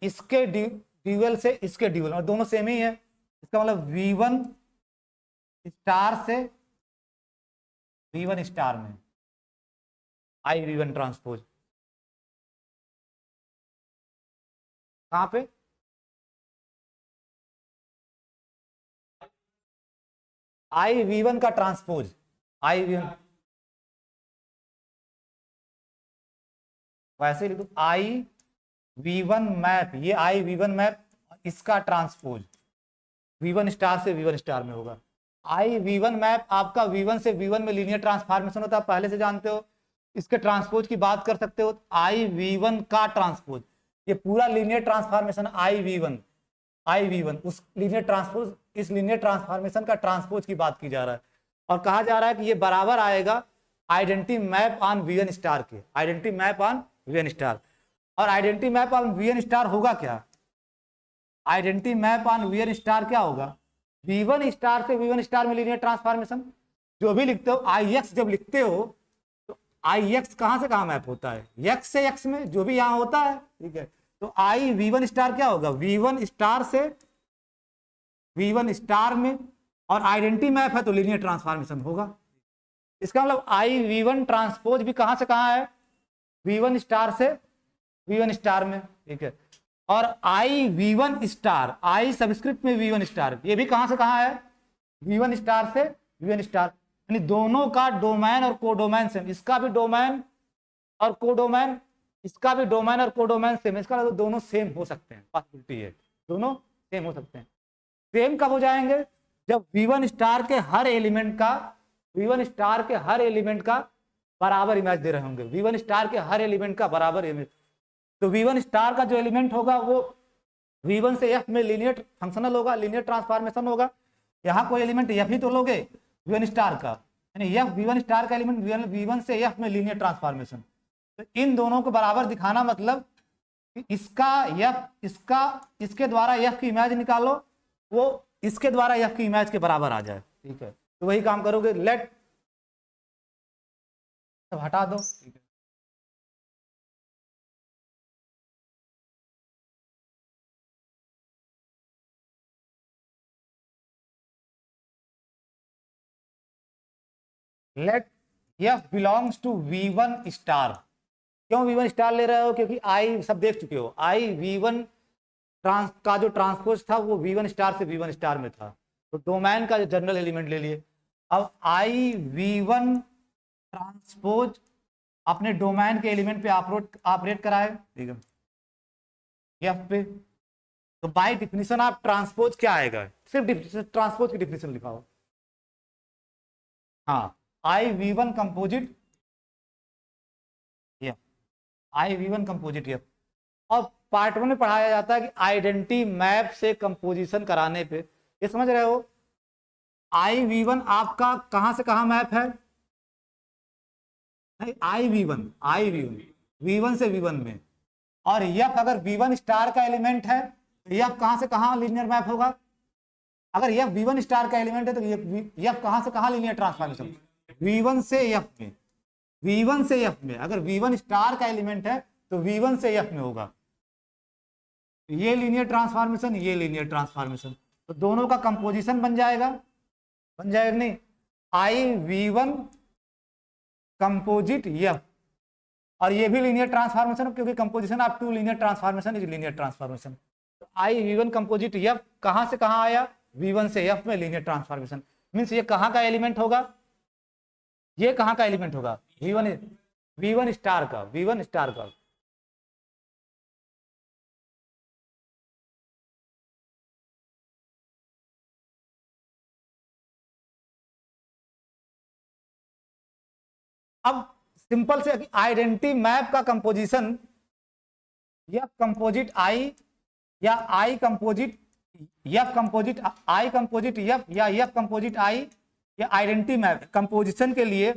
इसके ड्यूअल से इसके ड्यूअल, और दोनों सेम ही है, इसका मतलब वी वन स्टार से वी वन स्टार में आई वी वन ट्रांसपोज, कहाँ पे, आई वी वन का ट्रांसपोज, आई वी वन वैसे लिख दो, आई वी वन मैप, ये आई वी वन मैप इसका ट्रांसपोज वी वन स्टार से वी वन स्टार में होगा। आई वी वन मैप आपका वी वन से वी वन में लीनियर ट्रांसफॉर्मेशन होता है, पहले से जानते हो। इसके ट्रांसपोज की बात कर सकते हो, आई वी वन का ट्रांसपोज, ये पूरा linear transformation I V one, I V one उस लीनियर ट्रांसपोज, इस लीनियर ट्रांसफॉर्मेशन का ट्रांसपोज की बात की जा रहा है, और कहा जा रहा है कि ये बराबर आएगा identity map on V N star के, identity map on V N star. और identity map on V N star होगा क्या, identity map on V N star क्या होगा, वी वन स्टार से वी वन स्टार में लीनियर ट्रांसफॉर्मेशन, जो भी लिखते हो आई एक्स जब लिखते हो तो आई एक्स कहां से कहां मैप होता है, एक्स से एक्स में, जो भी यहां होता है, ठीक है। तो आई वी वन स्टार क्या होगा, वी वन स्टार से वी वन स्टार में, और आइडेंटिटी मैप है तो लीनियर ट्रांसफॉर्मेशन होगा। इसका मतलब आई वी वन ट्रांसपोज भी कहां से कहां है, वी वन स्टार से वी वन स्टार में, ठीक है। और I V one star, I subscript में वी वन स्टार, ये भी कहां से कहां है, वी वन स्टार से वी वन स्टार, यानी दोनों का डोमेन और कोडोमेन सेम, इसका भी डोमेन और कोडोमेन, इसका भी डोमेन और कोडोमेन सेम, इसका मतलब दोनों सेम हो सकते हैं, पॉसिबिलिटी है दोनों सेम हो सकते हैं। सेम कब हो जाएंगे, जब वी वन स्टार के हर एलिमेंट का, वी वन स्टार के हर एलिमेंट का बराबर इमेज दे रहे होंगे, वी वन स्टार के हर एलिमेंट का बराबर इमेज, तो वी वन स्टार का जो एलिमेंट होगा वो वी वन से एफ में लीनियर फंक्शनल होगा, लीनियर ट्रांसफॉर्मेशन होगा। यहाँ कोई एलिमेंट एफ ही तो लोगे वी वन स्टार का, यानी एफ वी वन स्टार का एलिमेंट वी वन से एफ में लीनियर ट्रांसफॉर्मेशन, तो इन दोनों को बराबर दिखाना मतलब इसका एफ, इसका इसके द्वारा एफ की इमेज निकालो, वो इसके द्वारा एफ की इमेज के बराबर आ जाए, ठीक है। तो वही काम करोगे, लेट सब हटा दो, ठीक है। Let F belongs to V one star, क्यों वी वन स्टार ले रहे हो, क्योंकि आई सब देख चुके हो, आई वी वन ट्रांस का जो ट्रांसपोज था वो वी वन स्टार से वी वन स्टार में था, तो डोमेन का जो जनरल एलिमेंट ले लिए। अब आई वी वन ट्रांसपोज अपने डोमेन के एलिमेंट पे ऑपरेट कराए, ठीक है, एफ पे। तो बाय डिफिनीशन आप ट्रांसपोज क्या आएगा, सिर्फ ट्रांसपोज की डिफिनीशन लिखाओ। हाँ, I V one composite F, I V one composite F. और पार्ट वन में पढ़ाया जाता है कि आइडेंटिटी मैप से कंपोजिशन कराने पे, ये समझ रहे हो, आई वी वन आपका कहां से कहां मैप है, नहीं I V one, I V one, V one से वी वन में। और यफ अगर वी वन स्टार का एलिमेंट है तो यफ कहां से कहां लीनियर मैप होगा, अगर यफ वी वन स्टार का एलिमेंट है तो यफ कहां से कहां लीनियर ट्रांसफॉर्मेशन, वी वन से यफ में, वी वन से यफ में। अगर वी वन स्टार का एलिमेंट है तो वी वन से यफ में होगा। ये लीनियर ट्रांसफॉर्मेशन, ये लीनियर ट्रांसफॉर्मेशन, तो दोनों का कंपोजिशन बन जाएगा, बन जाएगा नहीं, I V one composite F. और ये भी लीनियर ट्रांसफॉर्मेशन, क्योंकि composition of two linear transformation is linear transformation. तो I V one composite F कहां से कहां आया, वी वन से यफ में लीनियर ट्रांसफॉर्मेशन। मीन्स ये कहां का एलिमेंट होगा, ये कहां का एलिमेंट होगा, वी वन स्टार का, वी वन स्टार का। अब सिंपल से आइडेंटिटी मैप का कंपोजिशन, यफ कंपोजिट आई या आई कंपोजिट यफ कंपोजिट आई कंपोजिट यफ या यफ कंपोजिट आई, या आइडेंटिटी मैप कंपोजिशन के लिए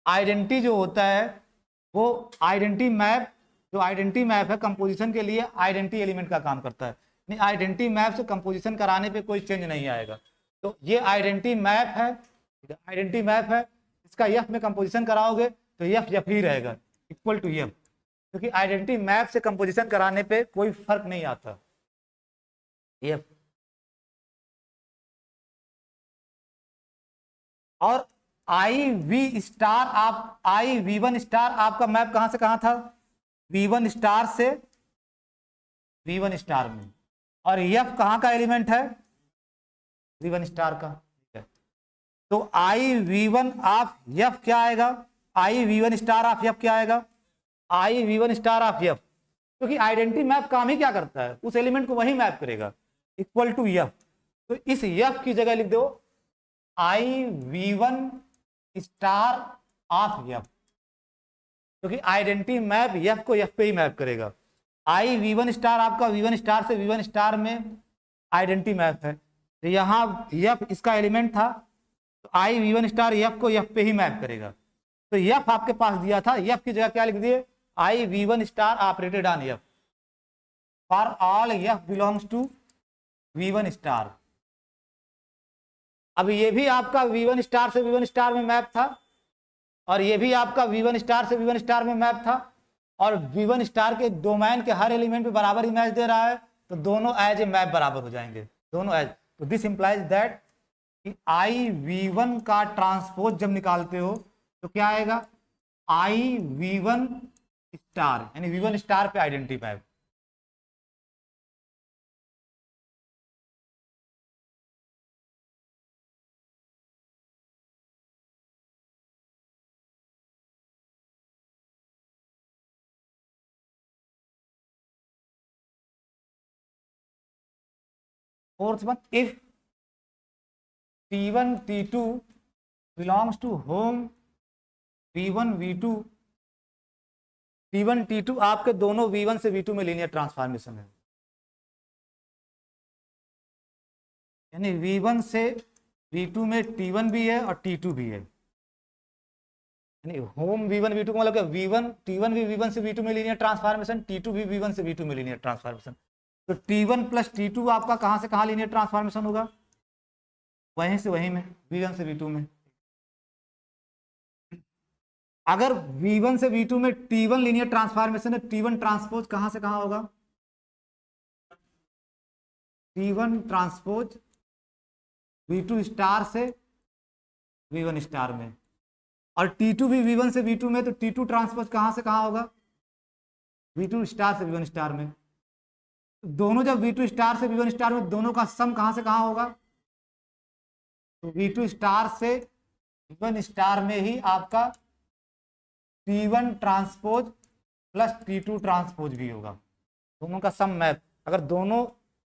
आइडेंटिटी जो होता है वो आइडेंटिटी मैप, जो आइडेंटिटी मैप है कंपोजिशन के लिए आइडेंटिटी एलिमेंट का काम करता है। नहीं, आइडेंटिटी मैप से कंपोजिशन कराने पे कोई चेंज नहीं आएगा। तो ये आइडेंटिटी मैप है, आइडेंटिटी मैप है, इसका यफ में कंपोजिशन कराओगे तो यफ यफ ही रहेगा, इक्वल टू यफ, क्योंकि आइडेंटिटी मैप से कंपोजिशन कराने पे कोई फर्क नहीं आता। यफ और आई वी स्टार, आप आई वी वन स्टार आपका मैप कहां से कहां था, वी वन स्टार से वी वन स्टार में। और यफ कहां का एलिमेंट है, वी वन स्टार का, ठीक है। तो I V one of F क्या आएगा, I V one star of F क्या आएगा, I V one star of F, क्योंकि आइडेंटिटी मैप काम ही क्या करता है, उस एलिमेंट को वही मैप करेगा, इक्वल टू यफ। तो इस यफ की जगह लिख दो I V one star of F, क्योंकि आइडेंटिटी मैप यफ को यफ पे ही मैप करेगा। आई वी वन स्टार आपका वी वन स्टार से वी वन स्टार में आइडेंटिटी मैप है, तो यहाँ यफ इसका एलिमेंट था, तो I V one star F को यफ पे ही मैप करेगा। तो यफ आपके पास दिया था, यफ की जगह क्या लिख दिए, I V one star operated on F for all F belongs to V one star. अब ये भी आपका वी वन स्टार से वी वन स्टार में मैप था, और ये भी आपका वी वन स्टार से वी वन स्टार में मैप था, और वी वन स्टार के डोमेन के हर एलिमेंट पे बराबर इमेज दे रहा है, तो दोनों एज ए मैप बराबर हो जाएंगे, दोनों एज। तो दिस इंप्लाइज दैट कि आई वी वन का ट्रांसपोज जब निकालते हो तो क्या आएगा, आई वी वन स्टार, यानी वी वन स्टार पे identity map. Fourth one, if T1 T2 belongs to home V1 V2, T1 T2 आपके दोनों V1 से V2 में लीनियर ट्रांसफॉर्मेशन है, यानी V1 से V2 में T1 भी है और T2 भी है, यानी होम V1 V2 का मतलब V1 T1 भी V1 से V2 में लीनियर ट्रांसफॉर्मेशन, T2 भी V1 से V2 में लीनियर ट्रांसफॉर्मेशन। तो T1 प्लस T2 आपका कहां से कहां लीनियर ट्रांसफॉर्मेशन होगा, वहीं से वहीं में, V1 से V2 में। अगर V1 से V2 में T1 लीनियर ट्रांसफॉर्मेशन है, T1 ट्रांसपोज कहां से कहां होगा, T1 ट्रांसपोज V2 स्टार से V1 स्टार में, और T2 भी V1 से V2 में, तो T2 ट्रांसपोज कहां से कहां होगा, V2 स्टार से V1 स्टार में। दोनों जब V2 स्टार से V1 स्टार में, दोनों का सम कहां से कहां होगा, तो V2 स्टार से V1 स्टार में ही आपका T1 transpose plus T2 transpose भी होगा, दोनों का सम मैप। अगर दोनों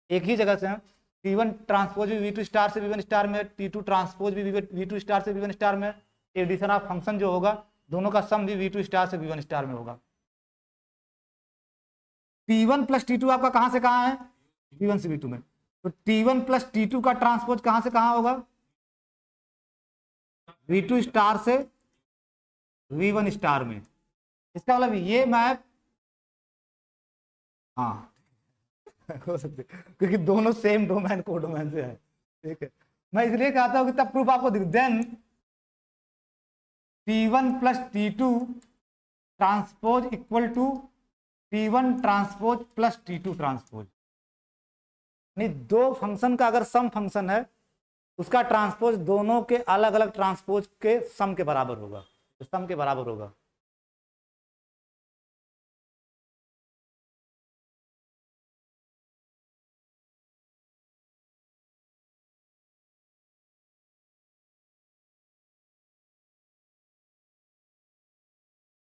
एक ही जगह से हैं, T1 ट्रांसपोज भी V2 स्टार से V1 स्टार में, T2 ट्रांसपोज भी V2 स्टार से V1 स्टार में, एडिशन ऑफ फंक्शन जो होगा दोनों का सम भी V2 स्टार से V1 स्टार में होगा। T1 प्लस T2 आपका कहां से कहां है, T1 से V2 में, तो T1 प्लस T2 का ट्रांसपोज कहां से कहां होगा, V2 स्टार से V1 स्टार में। इसका मतलब ये मैप, हाँ हो सकते क्योंकि दोनों सेम डोमेन को डोमेन से है, ठीक है। मैं इसलिए कहता हूं कि तब प्रूफ आपको then T1 plus T2 transpose equal to T1 transpose plus T2 transpose. नहीं, दो फंक्शन का अगर सम फंक्शन है उसका ट्रांसपोज दोनों के अलग अलग ट्रांसपोज के सम के बराबर होगा, तो सम के बराबर होगा।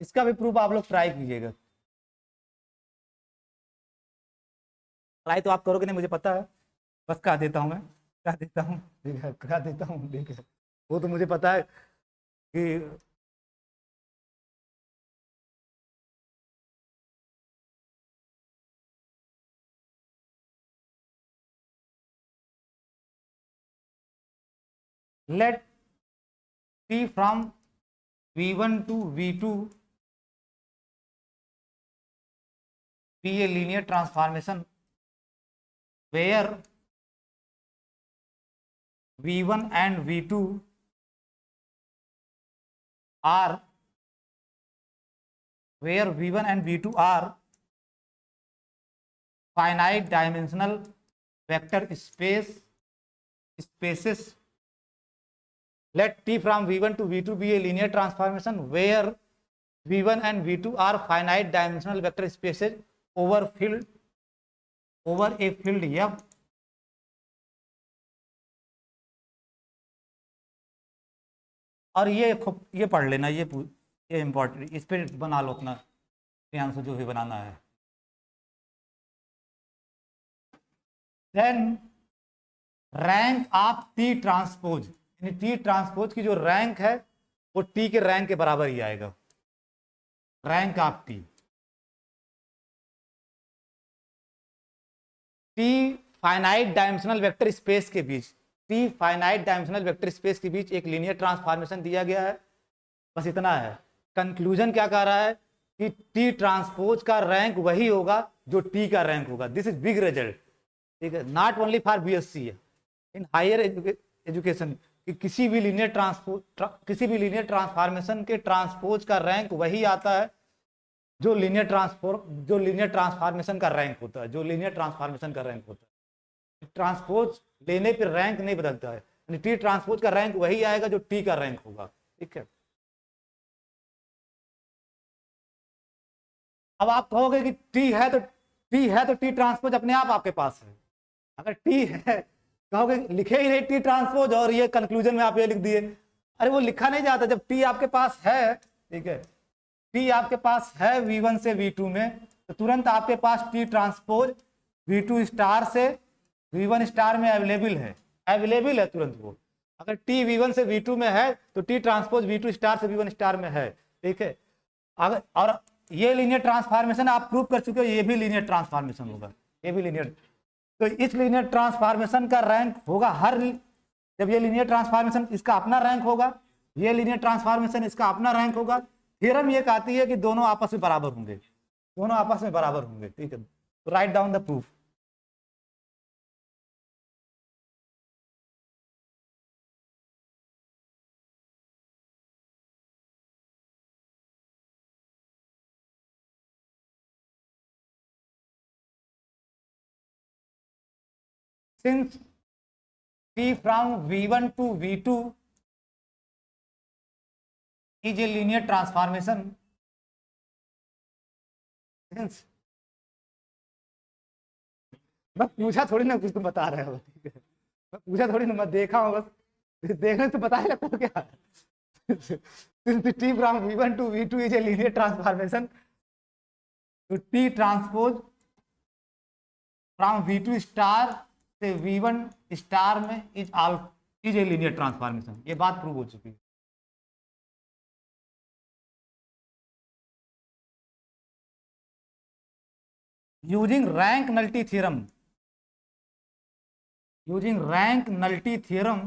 इसका भी प्रूफ आप लोग ट्राई कीजिएगा। ट्राई तो आप करोगे नहीं मुझे पता है, बस कह देता हूं मैं, कह देता हूं, ठीक है, कह देता हूं, ठीक है, वो तो मुझे पता है कि let T from V1 to V2 be a linear transformation where V1 and V2 are finite dimensional vector spaces. Let T from V1 to V2 be a linear transformation where V1 and V2 are finite dimensional vector spaces over a field F। और ये पढ़ लेना, ये important, इस पर बना लो अपना answer जो भी बनाना है। Then rank of T transpose, यानी टी ट्रांसपोज की जो रैंक है वो टी के रैंक के बराबर ही आएगा। Rank of T, T finite dimensional vector space के बीच, T finite dimensional vector space के बीच एक लीनियर ट्रांसफॉर्मेशन दिया गया है, बस इतना है। कंक्लूजन क्या कह रहा है कि टी ट्रांसपोज का रैंक वही होगा जो टी का रैंक होगा। दिस इज बिग रिजल्ट, ठीक है, not only for BSc, in higher education, कि किसी भी लीनियर ट्रांसफॉर्मेशन के ट्रांसपोज का रैंक वही आता है जो लीनियर ट्रांसफॉर्मेशन का रैंक होता है, जो लीनियर ट्रांसफॉर्मेशन का रैंक होता है। ट्रांसपोज लेने पर रैंक नहीं बदलता है, यानी टी ट्रांसपोज का रैंक वही आएगा जो टी का रैंक होगा, ठीक है। अब आप कहोगे कि टी है तो टी ट्रांसपोज अपने आप आपके पास है। अगर टी है, कहोगे लिखे ही नहीं टी ट्रांसपोज और ये कंक्लूजन में आप ये लिख दिए, अरे वो लिखा नहीं जाता। जब टी आपके पास है, ठीक है, टी आपके पास है V1 से V2 में, तो तुरंत आपके पास टी ट्रांसपोज V2 स्टार से V1 स्टार में अवेलेबल है तुरंत वो। अगर टी V1 से V2 में है तो टी ट्रांसपोज V2 स्टार से V1 स्टार में है, ठीक है। अगर और ये लीनियर ट्रांसफॉर्मेशन आप प्रूव कर चुके हो, ये भी लीनियर ट्रांसफॉर्मेशन होगा, ये भी लीनियर। तो इस लीनियर ट्रांसफॉर्मेशन का रैंक होगा जब ये लीनियर ट्रांसफॉर्मेशन इसका अपना रैंक होगा, ये लीनियर ट्रांसफॉर्मेशन इसका अपना रैंक होगा। थ्योरम ये कहती है कि दोनों आपस में बराबर होंगे, दोनों आपस में बराबर होंगे, ठीक है। तो write down the proof. Since T from V1 to V2 is a linear transformation, since मैं पूछा थोड़ी ना, कुछ तुम बता रहे हो, ठीक है, मैं पूछा थोड़ी ना, मैं देखा हूँ बस, देखने से पता ही लगता है क्या since T from V1 to V2 is a linear transformation, तो T transpose from V2 star से V1 स्टार में इज ए लीनियर ट्रांसफॉर्मेशन। ये बात प्रूव हो चुकी है। Using rank nullity theorem, using rank nullity theorem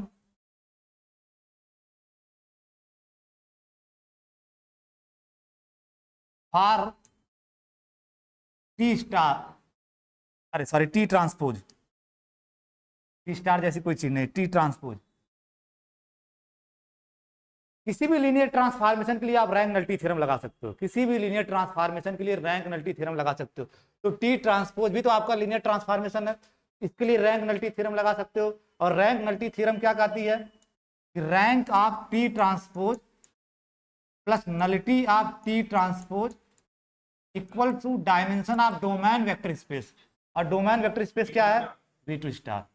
for T star, अरे sorry T transpose, T star जैसी कोई चीज नहीं, टी ट्रांसपोज। किसी भी लीनियर ट्रांसफॉर्मेशन के लिए आप रैंक नल्टी थ्योरम लगा सकते हो, किसी भी लीनियर ट्रांसफॉर्मेशन के लिए रैंक नल्टी थ्योरम लगा सकते हो। तो टी ट्रांसपोज भी तो आपका लीनियर ट्रांसफॉर्मेशन है, इसके लिए रैंक नल्टी थ्योरम लगा सकते हो। और रैंक नल्टी थ्योरम क्या कहती है कि rank of T transpose plus nullity of T transpose equal to dimension of domain vector space. और डोमेन वेक्टर स्पेस क्या है? V2 star.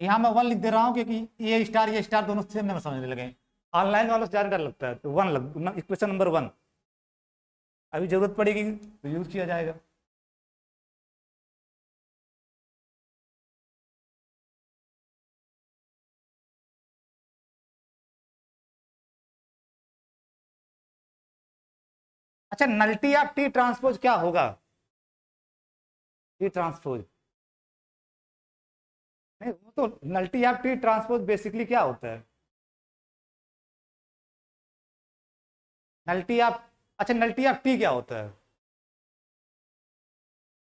यहां मैं 1 लिख दे रहा हूं क्योंकि ये स्टार दोनों सेम में समझने लगे। ऑनलाइन वालों से ज्यादा डर लगता है, तो 1 लग, इक्वेशन नंबर 1। अभी जरूरत पड़ेगी तो यूज किया जाएगा। अच्छा, नल्टी ऑफ टी ट्रांसपोज क्या होगा? टी ट्रांसपोज नहीं, वो तो nullity of T transpose basically क्या होता है? नल्टी ऑफ, अच्छा नल्टी ऑफ टी क्या होता है?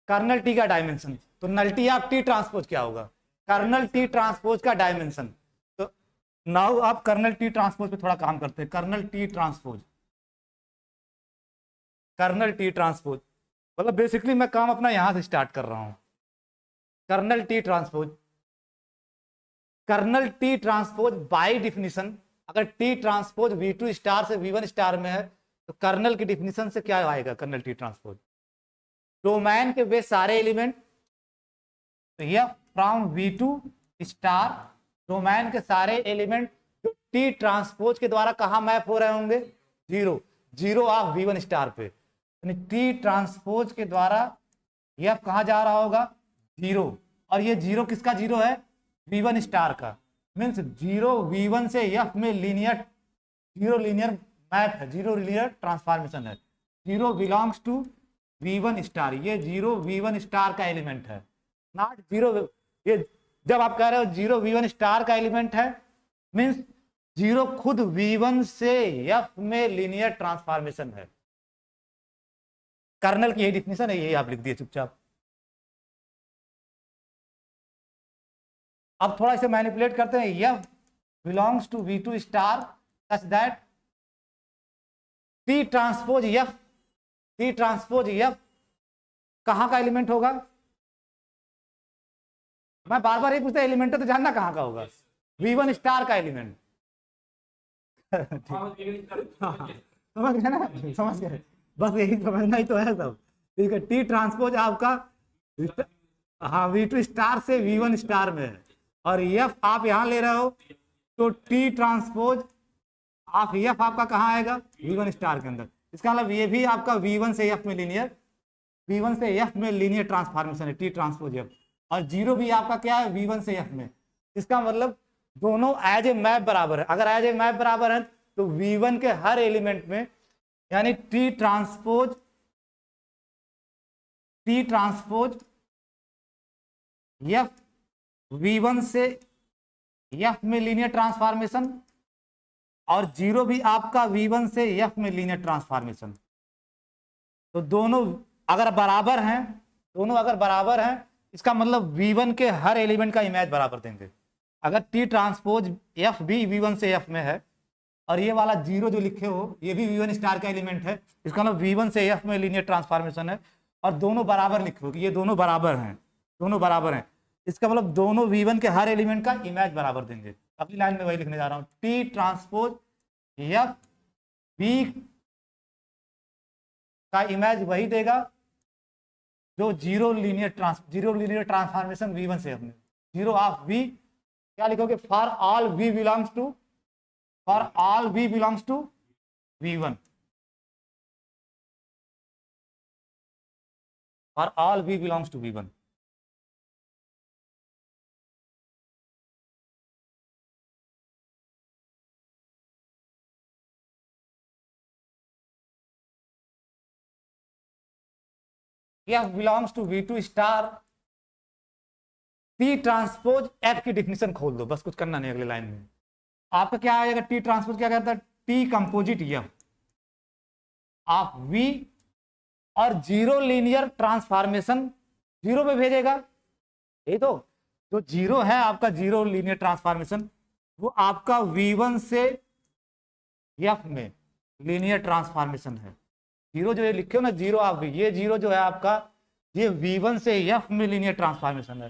कर्नल टी का डायमेंशन। तो नल्टी ऑफ टी ट्रांसपोज क्या होगा? कर्नल टी ट्रांसपोज का डायमेंशन। तो नाउ आप कर्नल टी ट्रांसपोज पे थोड़ा काम करते हैं। Kernel T transpose, kernel T transpose मतलब बेसिकली मैं काम अपना यहां से स्टार्ट कर रहा हूं। Kernel T transpose, kernel T transpose bye definition, अगर टी ट्रांसपोज V2 स्टार से V1 स्टार में है तो कर्नल की डिफिनीशन से क्या आएगा? कर्नल टी ट्रांसपोज डोमेन के वे सारे एलिमेंट, तो यह फ्रॉम V2 स्टार डोमेन के सारे एलिमेंट जो टी ट्रांसपोज के द्वारा कहा मैप हो रहे होंगे? Zero, zero of V1 star पे। टी ट्रांसपोज के द्वारा यह कहा जा रहा होगा? जीरो। और ये जीरो किसका जीरो है? V1 स्टार का। मीन्स जीरो V1 से F में लीनियर, जीरो लीनियर मैप है, जीरो लीनियर ट्रांसफॉर्मेशन है। Zero belongs to V1 star, ये जीरो V1 स्टार का एलिमेंट है, नॉट जीरो। ये जब आप कह रहे हो जीरो V1 स्टार का एलिमेंट है, मीन्स जीरो खुद V1 से F में लीनियर ट्रांसफॉर्मेशन है। कर्नल की यही डिफिनेशन है, यही आप लिख दिए चुपचाप। अब थोड़ा इसे मैनिपुलेट करते हैं। F belongs to V2 star such that T transpose F, T transpose F कहां का एलिमेंट होगा? मैं बार बार ये पूछता, एलिमेंट तो जानना कहां का होगा? V1 स्टार का एलिमेंट। समझ गए ना? समझ गए, बस यही समझना ही तो है सब। ठीक है, टी ट्रांसपोज आपका हाँ V2 स्टार से V1 स्टार में है, और F आप यहां ले रहे हो तो टी ट्रांसपोज आप F आपका कहाँ आएगा? V1 स्टार के अंदर। इसका मतलब ये भी आपका V1 से F में लीनियर, V1 से F में लीनियर ट्रांसफॉर्मेशन है टी ट्रांसपोज F। और जीरो भी आपका क्या है? V1 से F में। इसका मतलब दोनों एज ए मैप बराबर है। अगर एज ए मैप बराबर है तो V1 के हर एलिमेंट में, यानी टी ट्रांसपोज F V1 से F में लीनियर ट्रांसफॉर्मेशन, और जीरो भी आपका V1 से F में लीनियर ट्रांसफॉर्मेशन। तो दोनों अगर बराबर हैं, दोनों अगर बराबर हैं, इसका मतलब V1 के हर एलिमेंट का इमेज बराबर देंगे। अगर टी ट्रांसपोज F भी V1 से F में है, और ये वाला जीरो जो लिखे हो ये भी V1 स्टार का एलिमेंट है, इसका मतलब V1 से F में लीनियर ट्रांसफॉर्मेशन है, और दोनों बराबर लिखो कि ये दोनों बराबर हैं, दोनों बराबर हैं, इसका मतलब दोनों V1 के हर एलिमेंट का इमेज बराबर देंगे। अगली लाइन में वही लिखने जा रहा हूं, टी ट्रांसपोज F बी का इमेज वही देगा जो जीरो लीनियर ट्रांसफॉर्मेशन V1 से F में। जीरो ऑफ वी क्या लिखोगे, for all V belongs to, for all V belongs to V1, for all V belongs to V1। F belongs to V2 star, T transpose F की definition खोल दो, बस कुछ करना नहीं अगले लाइन में। आपका क्या आएगा, T ट्रांसपोज क्या कहता है, T composite F of V और जीरो लीनियर ट्रांसफॉर्मेशन जीरो पे भेजेगा। यही तो, जो जीरो है आपका जीरो लीनियर ट्रांसफॉर्मेशन, वो आपका V1 से F में लीनियर ट्रांसफॉर्मेशन है। जीरो जो ये लिखे हो ना, जीरो ऑफ V, ये जीरो जो है आपका, ये V1 से F में लीनियर ट्रांसफॉर्मेशन है।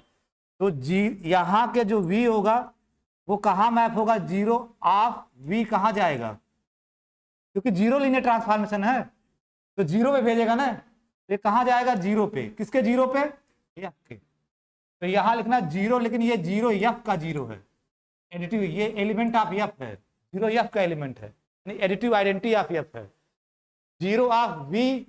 तो जी यहाँ के जो V होगा वो कहाँ मैप होगा, जीरो ऑफ V कहाँ जाएगा, क्योंकि जीरो लीनियर ट्रांसफॉर्मेशन है तो जीरो पे भेजेगा ना, ये कहाँ जाएगा, जीरो पे। किसके जीरो पे, F के। तो यहाँ लिखना जीरो, लेकिन ये जीरो F का जीरो है, एडिटिव, ये एलिमेंट ऑफ F है, जीरो F का एलिमेंट है, एडिटिव आइडेंटिटी ऑफ F है। Zero of V,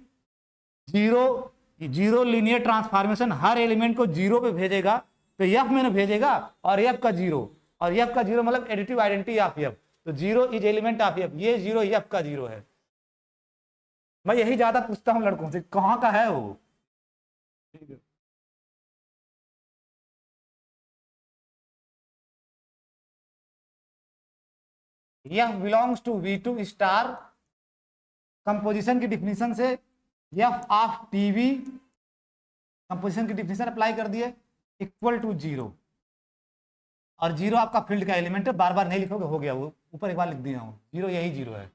zero, zero linear transformation her element को जीरो पे भेजेगा, तो F में ना भेजेगा, और F का जीरो, और F का जीरो मतलब एडिटिव आइडेंटिटी ऑफ F। तो zero is element of F, ये जीरो F का जीरो है। मैं यही ज्यादा पूछता हूँ लड़कों से, कहाँ का है वो। ठीक है, F belongs to V2 star, composition की डिफिनीशन से F ऑफ टीवी, कंपोजिशन की डिफिनीशन अप्लाई कर दिए, इक्वल टू जीरो, और जीरो आपका फील्ड का एलिमेंट है, बार बार नहीं लिखोगे, हो गया वो, ऊपर एक बार लिख दिया हूँ, जीरो यही जीरो है।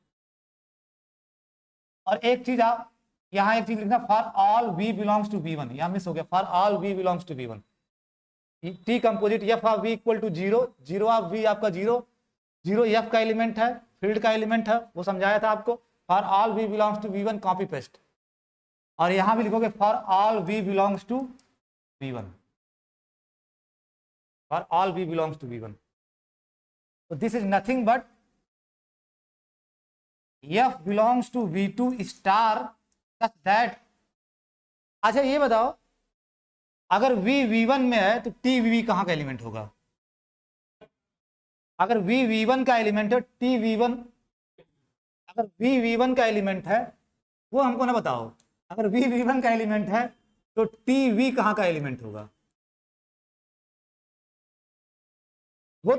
और एक चीज आप यहाँ एक चीज लिखना, for all V belongs to V1, यहाँ मिस हो गया, for all V belongs to V1, T composite F of V equal to zero, zero of V आपका जीरो, जीरो F का एलिमेंट है, फील्ड का एलिमेंट है, वो समझाया था आपको। For all V belongs to V1, copy paste, और यहां भी लिखोगे for all V belongs to V1, for all V belongs to V1। तो this is nothing but F belongs to V2 star such that. अच्छा ये बताओ, अगर V V1 में है तो T V कहाँ का एलिमेंट होगा, अगर V V1 का एलिमेंट है, T V1, अगर V V1 का एलिमेंट है वो हमको ना बताओ, अगर V V1 का एलिमेंट है तो T V कहाँ का एलिमेंट होगा, वो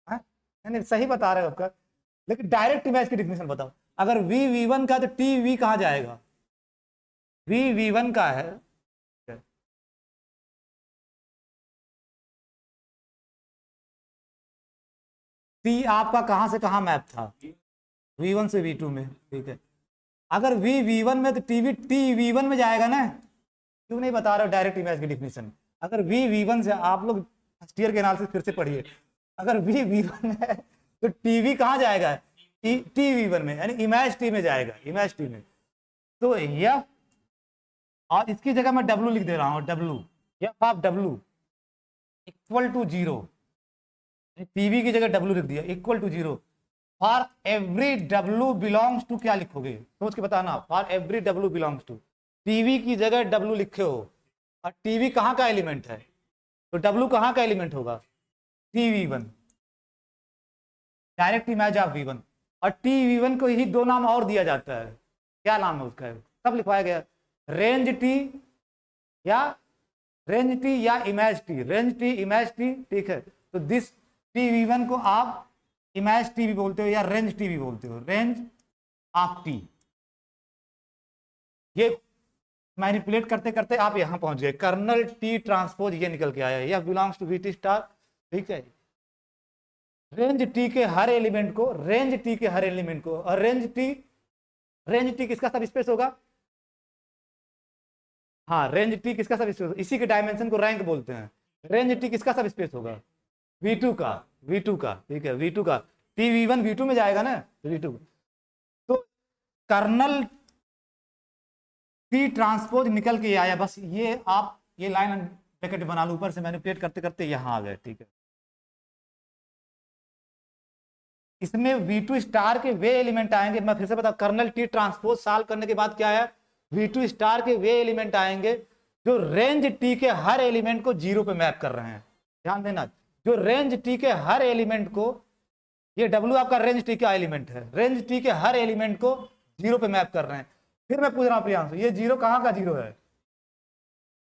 हाँ? नहीं सही बता रहे हो आपका, लेकिन डायरेक्ट इमेज की डिफिनेशन बताओ। अगर V V1 का तो T V कहाँ जाएगा, V V1 का है, T आपका कहाँ से कहाँ मैप था, V1 से V2 में, ठीक है। अगर V V1 में तो T V1 में जाएगा ना, क्यों नहीं बता रहे हो डायरेक्ट इमेज की डिफिनेशन। अगर V V1 से, आप लोग फर्स्ट ईयर के एनालिसिस फिर से पढ़िए, अगर V V1 है तो TV कहाँ जाएगा, T V1 में, यानी इमेज T में जाएगा, इमेज T में। तो F, और इसकी जगह मैं W लिख दे रहा हूँ, W, F of W equal to zero, TV की जगह W लिख दिया, equal to zero, for every W belongs to, क्या लिखोगे सोच के बताना, for every W belongs to, TV की जगह W लिखे हो, और टीवी कहाँ का एलिमेंट है, तो W कहाँ का एलिमेंट होगा, TV1, direct image of V1। और TV1 को ही दो नाम और दिया जाता है, क्या नाम है उसका, सब लिखवाया गया, रेंज T या रेंज T या image T, range T image T, ठीक है। तो दिस TV1 को आप इमेज T भी बोलते हो या रेंज T भी बोलते हो, रेंज ऑफ T। ये मैनिपुलेट करते करते आप यहां पहुंच गए, कर्नल T ट्रांसपोज ये निकल के आया, यह बिलोंग्स टू VT स्टार, ठीक है। रेंज T के हर एलिमेंट को, रेंज T के हर एलिमेंट को, और रेंज T किसका सब स्पेस होगा, हाँ रेंज T किसका सब स्पेस, इसी के डायमेंशन को रैंक बोलते हैं। रेंज T किसका सब स्पेस होगा, V2 का, V2 का, ठीक है, V2 का, T V1 V2 में जाएगा ना, V2। तो कर्नल T ट्रांसपोज निकल के आया, बस ये आप ये लाइन ब्रैकेट बना लूं, ऊपर से मैनिपुलेट करते करते यहाँ आ गए, ठीक है। इसमें V2 स्टार के वे एलिमेंट आएंगे, मैं फिर से बता, कर्नल टी ट्रांसपोज सॉल्व करने के बाद क्या है, V2 स्टार के वे एलिमेंट आएंगे जो रेंज टी के हर एलिमेंट को 0 पे मैप कर रहे हैं। ध्यान देना, जो रेंज टी के हर एलिमेंट को, ये W आपका रेंज टी का एलिमेंट है, रेंज टी के हर एलिमेंट को 0 पे मैप कर रहे हैं। फिर मैं पूछ रहा हूं प्रियांशु, ये 0 कहाँ का 0 है?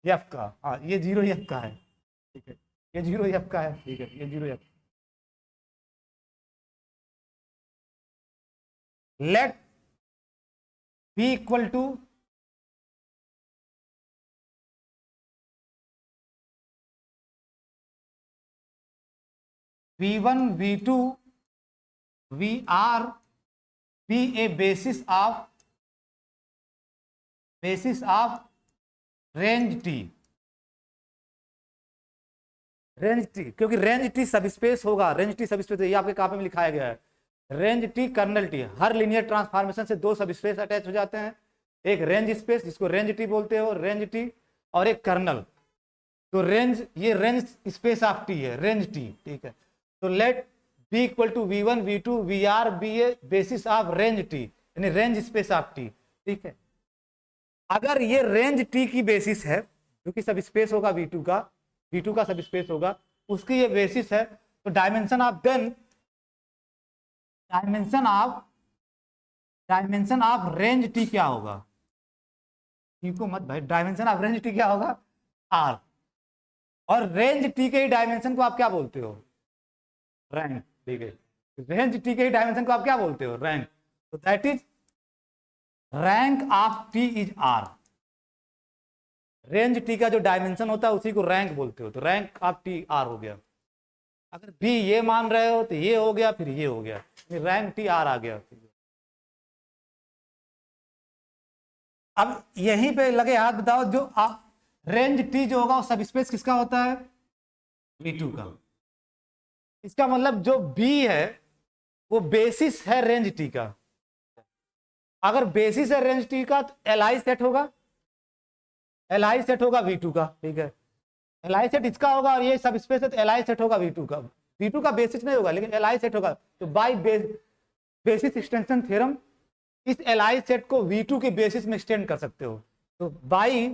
F का, हाँ ये 0 F का है, ठीक है, ये 0 F का है, ठीक है, ये 0 F। Let P equal to V1 V2 VR be a basis of range T. Range T, क्योंकि रेंज टी सब स्पेस होगा, रेंज टी सब स्पेस, ये आपके कॉपी में लिखाया गया है। रेंज टी कर्नल टी, हर लीनियर ट्रांसफॉर्मेशन से 2 सब स्पेस अटैच हो जाते हैं, एक रेंज स्पेस जिसको रेंज टी बोलते हो, रेंज टी, और एक कर्नल। तो रेंज, ये रेंज स्पेस ऑफ टी है, रेंज टी, ठीक है। तो let B equal to V1 V2 VR be a basis of range T, यानी रेंज स्पेस ऑफ टी, ठीक है। अगर ये रेंज टी की बेसिस है, क्योंकि सब स्पेस होगा V2 का सब स्पेस होगा, उसकी ये बेसिस है, तो डायमेंशन ऑफ रेंज टी क्या होगा? टी को मत भाई, डायमेंशन ऑफ रेंज टी क्या होगा? R। और रेंज टी के ही डायमेंशन को आप क्या बोलते हो? रैंक, ठीक है। रेंज टी के ही डायमेंशन को आप क्या बोलते हो? रैंक। तो that is rank of T is R। Range T का जो डायमेंशन होता है उसी को रैंक बोलते हो, तो रैंक ऑफ टी R हो गया। अगर बी ये मान रहे हो तो ये हो गया, फिर ये हो गया, रैंक टी R आ गया। अब यहीं पे लगे हाथ, बताओ जो रेंज टी जो होगा वो सब स्पेस किसका होता है? V2 का। इसका मतलब जो B है वो बेसिस है रेंज टी का। अगर बेसिस है रेंज टी का तो LI सेट होगा, LI सेट होगा V2 का, ठीक है। LI सेट इसका होगा और ये सब स्पेस है तो LI सेट होगा V2 का। V2 का बेसिस नहीं होगा लेकिन LI सेट होगा। तो बाय बेसिस एक्सटेंशन थ्योरम इस LI सेट को V2 के बेसिस में एक्सटेंड कर सकते हो। तो बाय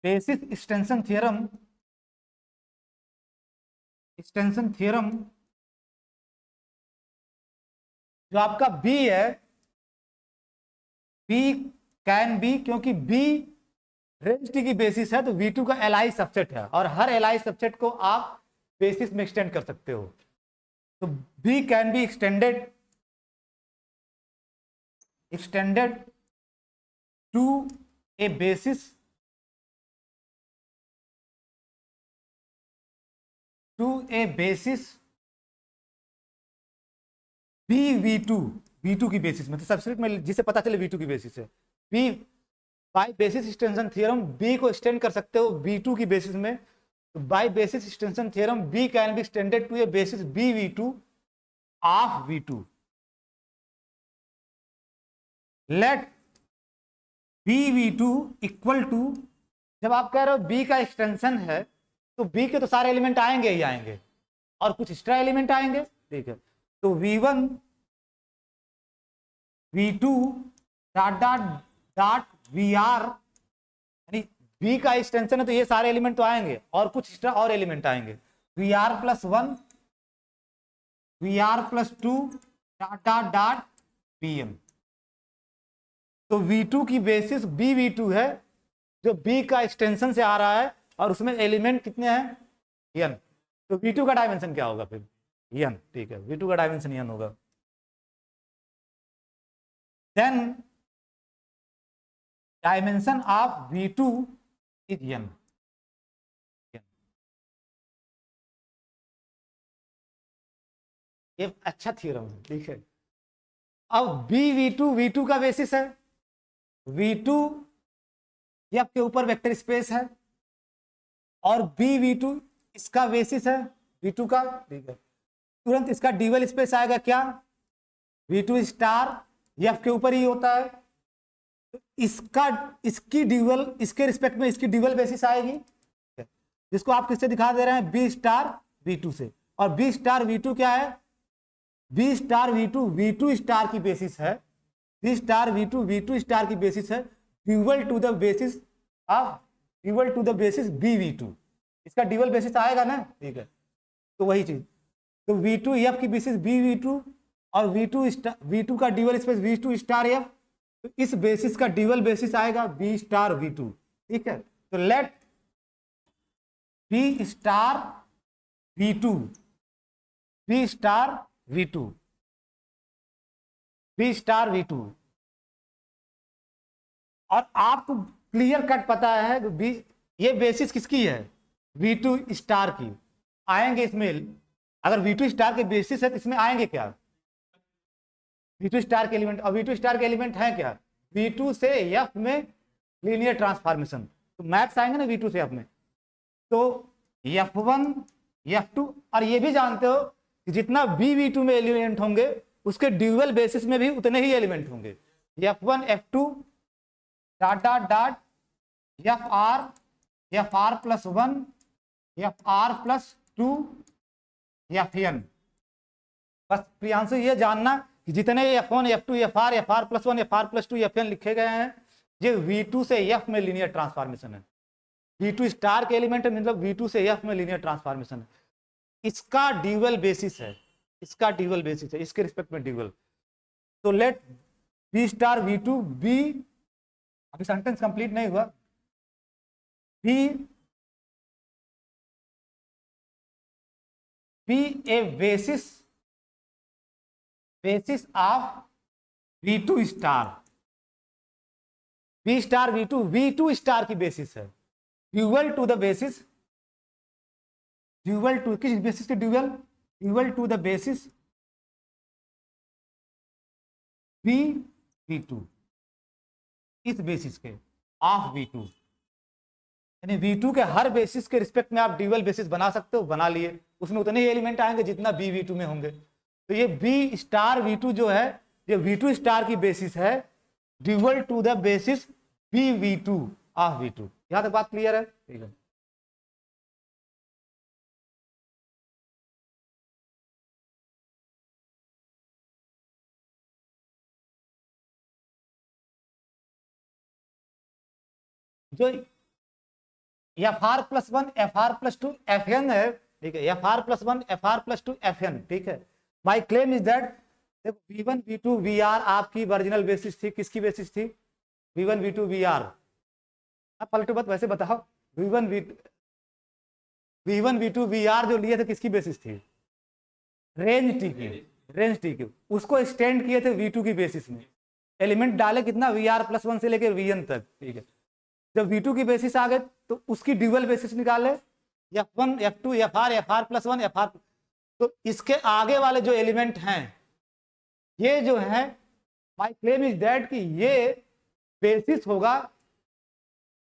बेसिस एक्सटेंशन थ्योरम जो आपका B है, B कैन बी, क्योंकि B रेंज टी की बेसिस है तो V2 का LI सबसेट है और हर LI सबसेट को आप बेसिस में एक्सटेंड कर सकते हो। तो B can B extended to a basis B V2 की बेसिस में, तो सबसेट में जिसे पता चले V2 की बेसिस है। B by basis extension theorem B को एक्सटेंड कर सकते हो V2 की बेसिस में। तो by basis extension theorem B can be extended to a basis BV2 of V2। Let BV2 equal to, जब आप कह रहे हो B का एक्सटेंशन है तो B के तो सारे एलिमेंट आएंगे ही आएंगे और कुछ एक्स्ट्रा एलिमेंट आएंगे, ठीक है। तो V1 V2 dot dot dot VR, यानी B का एक्सटेंशन है तो ये सारे एलिमेंट तो आएंगे और कुछ एक्स्ट्रा और एलिमेंट आएंगे। VR+1 VR+2 dot dot dot PM। तो V2 की बेसिस BV2 है जो B का एक्सटेंशन से आ रहा है और उसमें एलिमेंट कितने हैं? n। तो V2 का डायमेंशन क्या होगा फिर? n, ठीक है। V2 का डायमेंशन n होगा। Then dimension of V2 is n। ये अच्छा थ्योरम है, ठीक है। अब V2 का बेसिस है, V2 ये आपके ऊपर वेक्टर स्पेस है और BV2 इसका बेसिस है V2 का, ठीक है। तुरंत इसका ड्यूअल स्पेस आएगा क्या? V2 स्टार, ये आपके ऊपर ही होता है तो इसकी ड्यूअल, इसके रिस्पेक्ट में इसकी ड्यूअल बेसिस आएगी, जिसको आप किससे दिखा दे रहे हैं, बी स्टार वी टू से। और बी स्टार वी टू क्या है, B star V two star की बेसिस है, B star V two star की बेसिस है, dual to the basis of, dual to the basis B V two, इसका dual basis आएगा ना, ठीक है। तो वही चीज, तो वी टू एफ की बेसिस बी वी टू और वी टू का dual space V two star F, तो इस बेसिस का ड्यूअल बेसिस आएगा बी स्टार वी टू, ठीक है। तो let B star V two, B star V two, B star V two, और आपको क्लियर कट पता है कि ये बेसिस किसकी है, वी टू स्टार की, आएंगे इसमें, अगर वी टू स्टार के बेसिस है तो इसमें आएंगे क्या, वी टू स्टार के एलिमेंट, और वी टू स्टार के एलिमेंट है क्या, वी टू से एफ में लीनियर ट्रांसफॉर्मेशन, तो मैथ्स आएंगे ना वी टू से एफ में, तो एफ वन एफ टू, और ये भी जानते हो कि जितना बी वी टू में एलिमेंट होंगे उसके ड्यूअल बेसिस में भी उतने ही एलिमेंट होंगे, F one F two dot dot dot F R plus one F R plus two F N. बस प्रियांशु ये जानना कि जितने F one F two F R plus one F R plus two F N लिखे गए हैं, ये V two से एफ में लीनियर ट्रांसफॉर्मेशन है, वी टू स्टार के एलिमेंट है, मतलब वी टू से एफ में लीनियर ट्रांसफॉर्मेशन है, इसका ड्यूअल बेसिस है, इसका ड्यूअल बेसिस है, इसके रिस्पेक्ट में ड्यूअल। तो let B star V two B, अभी सेंटेंस कंप्लीट नहीं हुआ, B a basis of V two star, B star V two star की बेसिस है, dual to the basis, dual to किस बेसिस के dual, dual to the basis B V two, इस basis के of V two, यानी V two के हर basis के रिस्पेक्ट में आप ड्यूअल बेसिस बना सकते हो, बना लिए, उसमें उतने ही एलिमेंट आएंगे जितना बी वी टू में होंगे। तो ये बी स्टार वी टू जो है, ये वी टू स्टार की बेसिस है, dual to the basis B V two of V two. यहां तक बात क्लियर है, ठीक है। जो F R plus one F R plus two F N है, ठीक है, F R plus one F R plus two F N, ठीक है। माई क्लेम इज दैट, देखो V one V two V R आपकी ओरिजिनल बेसिस थी, किसकी basis थी, V one V two V R, आप पलटू बात वैसे बताओ, V one V two V R जो लिए थे किसकी बेसिस थी, रेंज टी की, रेंज टी की, उसको एक्सटेंड किए थे वी टू की बेसिस में, एलिमेंट डाले कितना, वी आर प्लस वन से लेकर वी एन तक, ठीक है। जब वी टू की बेसिस आ गए तो उसकी ड्यूअल बेसिस निकाले, F one F two F R plus one F are, तो इसके आगे वाले जो एलिमेंट हैं ये जो है, माय क्लेम इज दैट कि ये बेसिस होगा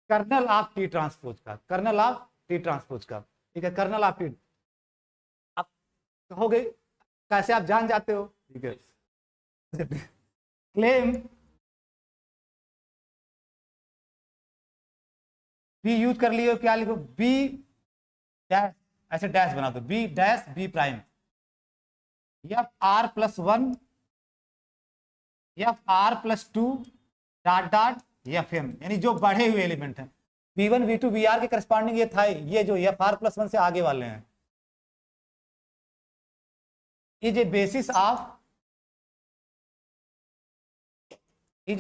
कर्नल ऑफ टी ट्रांसपोज का, कर्नल ऑफ टी ट्रांसपोज का, ठीक है, कर्नल ऑफ टी। आप कहोगे कैसे, आप जान जाते हो, ठीक है। क्लेम बी यूज कर लियो, क्या लिखो, बी डैश, ऐसे डैश बना दो, B dash B prime F R plus one F R plus two dot dot F M, यानी जो बढ़े हुए एलिमेंट हैं, V one V two V R के करस्पॉन्डिंग ये था, ये जो एफ आर प्लस वन से आगे वाले हैं, is a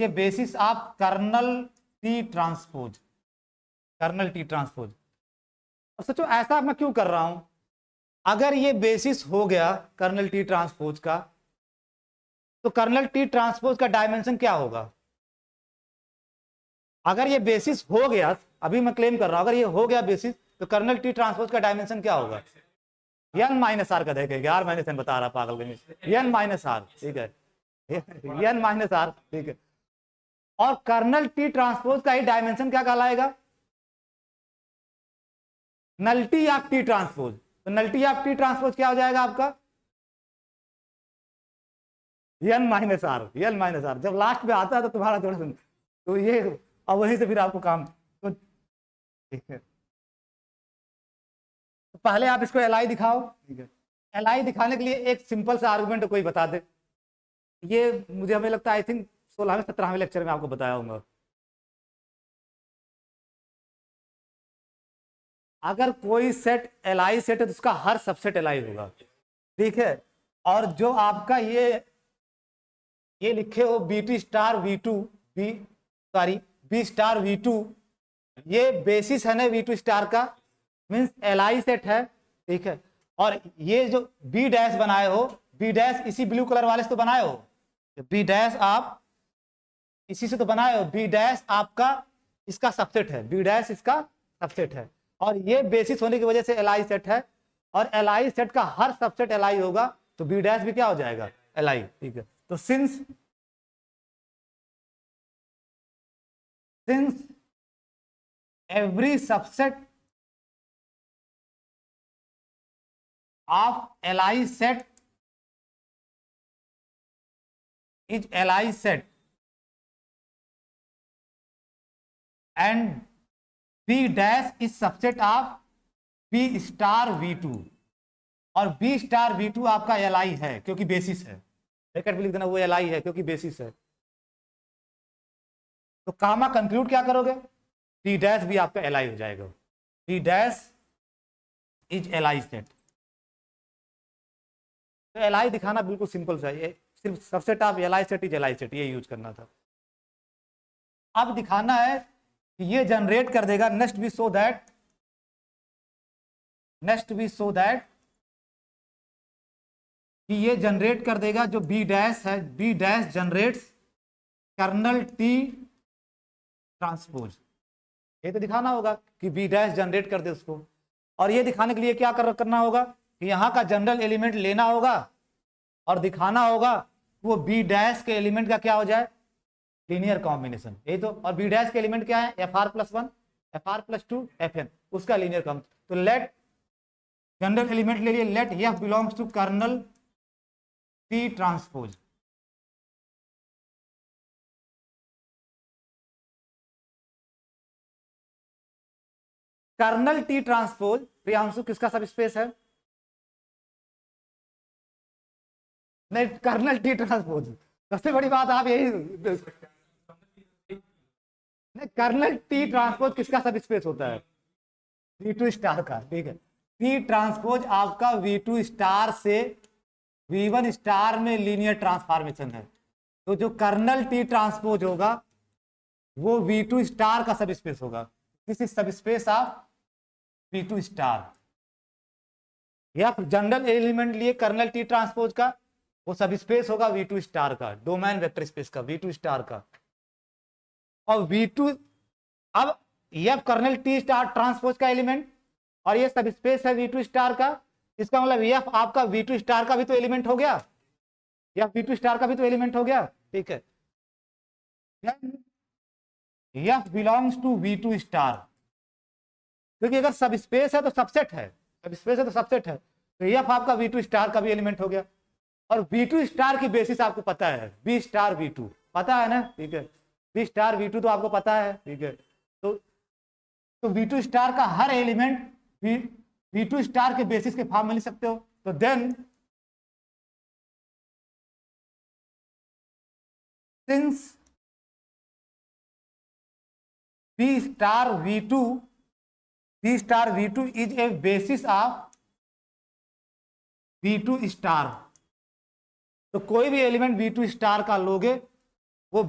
basis of kernel T transpose, kernel T transpose. और सोचो ऐसा मैं क्यों कर रहा हूं, अगर ये बेसिस हो गया कर्नल टी ट्रांसपोज का, तो कर्नल टी ट्रांसपोज का डायमेंशन क्या होगा, अगर ये बेसिस हो गया, अभी मैं क्लेम कर रहा हूं अगर ये हो गया बेसिस, तो कर्नल टी ट्रांसपोज का डायमेंशन क्या होगा, एन माइनस आर का, देखेंगे आर माइनस एन बता रहा पागल, एन माइनस आर, ठीक है, एन माइनस आर, ठीक है। और कर्नल टी ट्रांसपोज का ही डायमेंशन क्या कहलाएगा, नल्टी ऑफ टी ट्रांसपोज, तो नल्टी ऑफ टी ट्रांसपोज क्या हो जाएगा आपका, N minus R, N minus R. जब लास्ट में आता है तो तुम्हारा थोड़ा तो ये अब वहीं से फिर आपको काम, तो ठीक है, तो पहले आप इसको एल आई दिखाओ, ठीक है। एल आई दिखाने के लिए एक सिंपल सा आर्गुमेंट कोई बता दे, ये मुझे हमें लगता है आई थिंक 16वें 17वें लेक्चर में आपको बताया होगा। अगर कोई सेट एल आई सेट है तो उसका हर सबसेट एल आई होगा, ठीक है। और जो आपका ये लिखे हो B T star V two, B sorry B star V two, ये बेसिस है ना वी टू स्टार का, मीन्स एल आई सेट है, ठीक है। और ये जो बी डैश बनाए हो, बी डैश इसी ब्लू कलर वाले से तो बनाए हो, बी डैश आप इसी से तो बनाए हो, बी डैश आपका इसका सबसेट है, बी डैश इसका सबसेट है, और ये बेसिस होने की वजह से एल आई सेट है, और एल आई सेट का हर सबसेट एल आई होगा, तो बी डैश भी क्या हो जाएगा, एल आई, ठीक है। तो since every subset of Li set is Li set and B dash is subset of B star V2, और B स्टार V2 आपका Li है क्योंकि बेसिस है, ब्रैकेट में लिख देना वो Li है क्योंकि बेसिस है। तो कामा कंक्लूड क्या करोगे, B डैश भी आपका Li हो जाएगा, B dash is Li set. तो Li दिखाना बिल्कुल सिंपल सा है, सिर्फ subset of Li set is Li set, ये यूज करना था। अब दिखाना है कि ये जनरेट कर देगा, नेक्स्ट वी सो दैट कि ये जनरेट कर देगा जो बी डैश है, B dash generates kernel T transpose, ये तो दिखाना होगा कि बी डैश जनरेट कर दे उसको। और ये दिखाने के लिए क्या करना होगा कि यहाँ का जनरल एलिमेंट लेना होगा और दिखाना होगा वो बी डैश के एलिमेंट का क्या हो जाए, लीनियर कॉम्बिनेशन, यही तो। और बी डैश के एलिमेंट क्या है, F R plus 1 F R plus 2 F N, उसका लीनियर कॉम्बिनेशन। तो लेट जनरल एलिमेंट ले लिए, let F belongs to kernel T transpose, kernel T transpose Priyanshu किसका सब स्पेस है, नहीं कर्नल टी ट्रांसपोज, सबसे बड़ी बात आप यही, नहीं कर्नल टी ट्रांसपोज किसका सब स्पेस होता है, V2 स्टार का, ठीक है। टी ट्रांसपोज आपका V2 स्टार से V1 स्टार में लीनियर ट्रांसफॉर्मेशन है, तो जो कर्नल टी ट्रांसपोज होगा वो V2 स्टार का सब स्पेस होगा, दिस इज सब स्पेस ऑफ V2 स्टार। या जनरल एलिमेंट लिए कर्नल टी ट्रांसपोज का, वो सब स्पेस होगा V2 स्टार का, डोमेन वेक्टर स्पेस का, V2 स्टार का। और V2 अब ये कर्नल टी स्टार ट्रांसपोज का एलिमेंट और ये सब स्पेस है V2 स्टार का, इसका मतलब ये आपका V2 स्टार का भी तो एलिमेंट हो गया, या V2 स्टार का भी तो एलिमेंट हो गया, ठीक है। F belongs to V2 star, क्योंकि अगर सब स्पेस है तो सबसेट है, सब स्पेस है तो सबसेट है, तो F आपका V2 स्टार का भी एलिमेंट हो गया। और V2 स्टार की बेसिस आपको पता है, B स्टार V2 पता है ना, ठीक है, B स्टार V2 तो आपको पता है, ठीक है। तो V2 स्टार का हर एलिमेंट V2 स्टार के बेसिस के फॉर्म में लिख सकते हो। तो then since B star V2 is a basis of V2 star, तो कोई भी एलिमेंट V2 स्टार का लोगे वो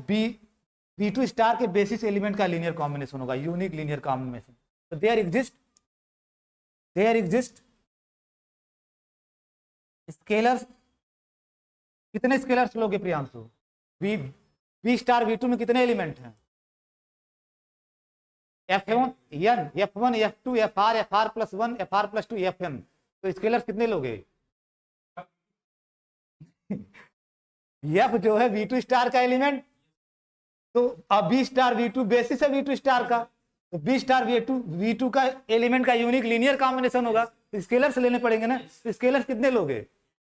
V2 स्टार के बेसिस एलिमेंट का लीनियर कॉम्बिनेशन होगा, यूनिक लीनियर कॉम्बिनेशन। तो देयर एग्जिस्ट स्केलर्स, कितने स्केलर्स लोगे प्रियांशु, B स्टार V2 में कितने एलिमेंट हैं, F1 F1 F2 FR plus 1 FR plus 2 FN, तो स्केलर्स कितने लोगे F जो है V2 स्टार का एलिमेंट, तो अब B स्टार V2 बेसिस है V2 स्टार का, तो B स्टार V2 का एलिमेंट का यूनिक लीनियर कॉम्बिनेशन होगा, तो स्केलर्स लेने पड़ेंगे ना, तो स्केलर्स कितने लोगे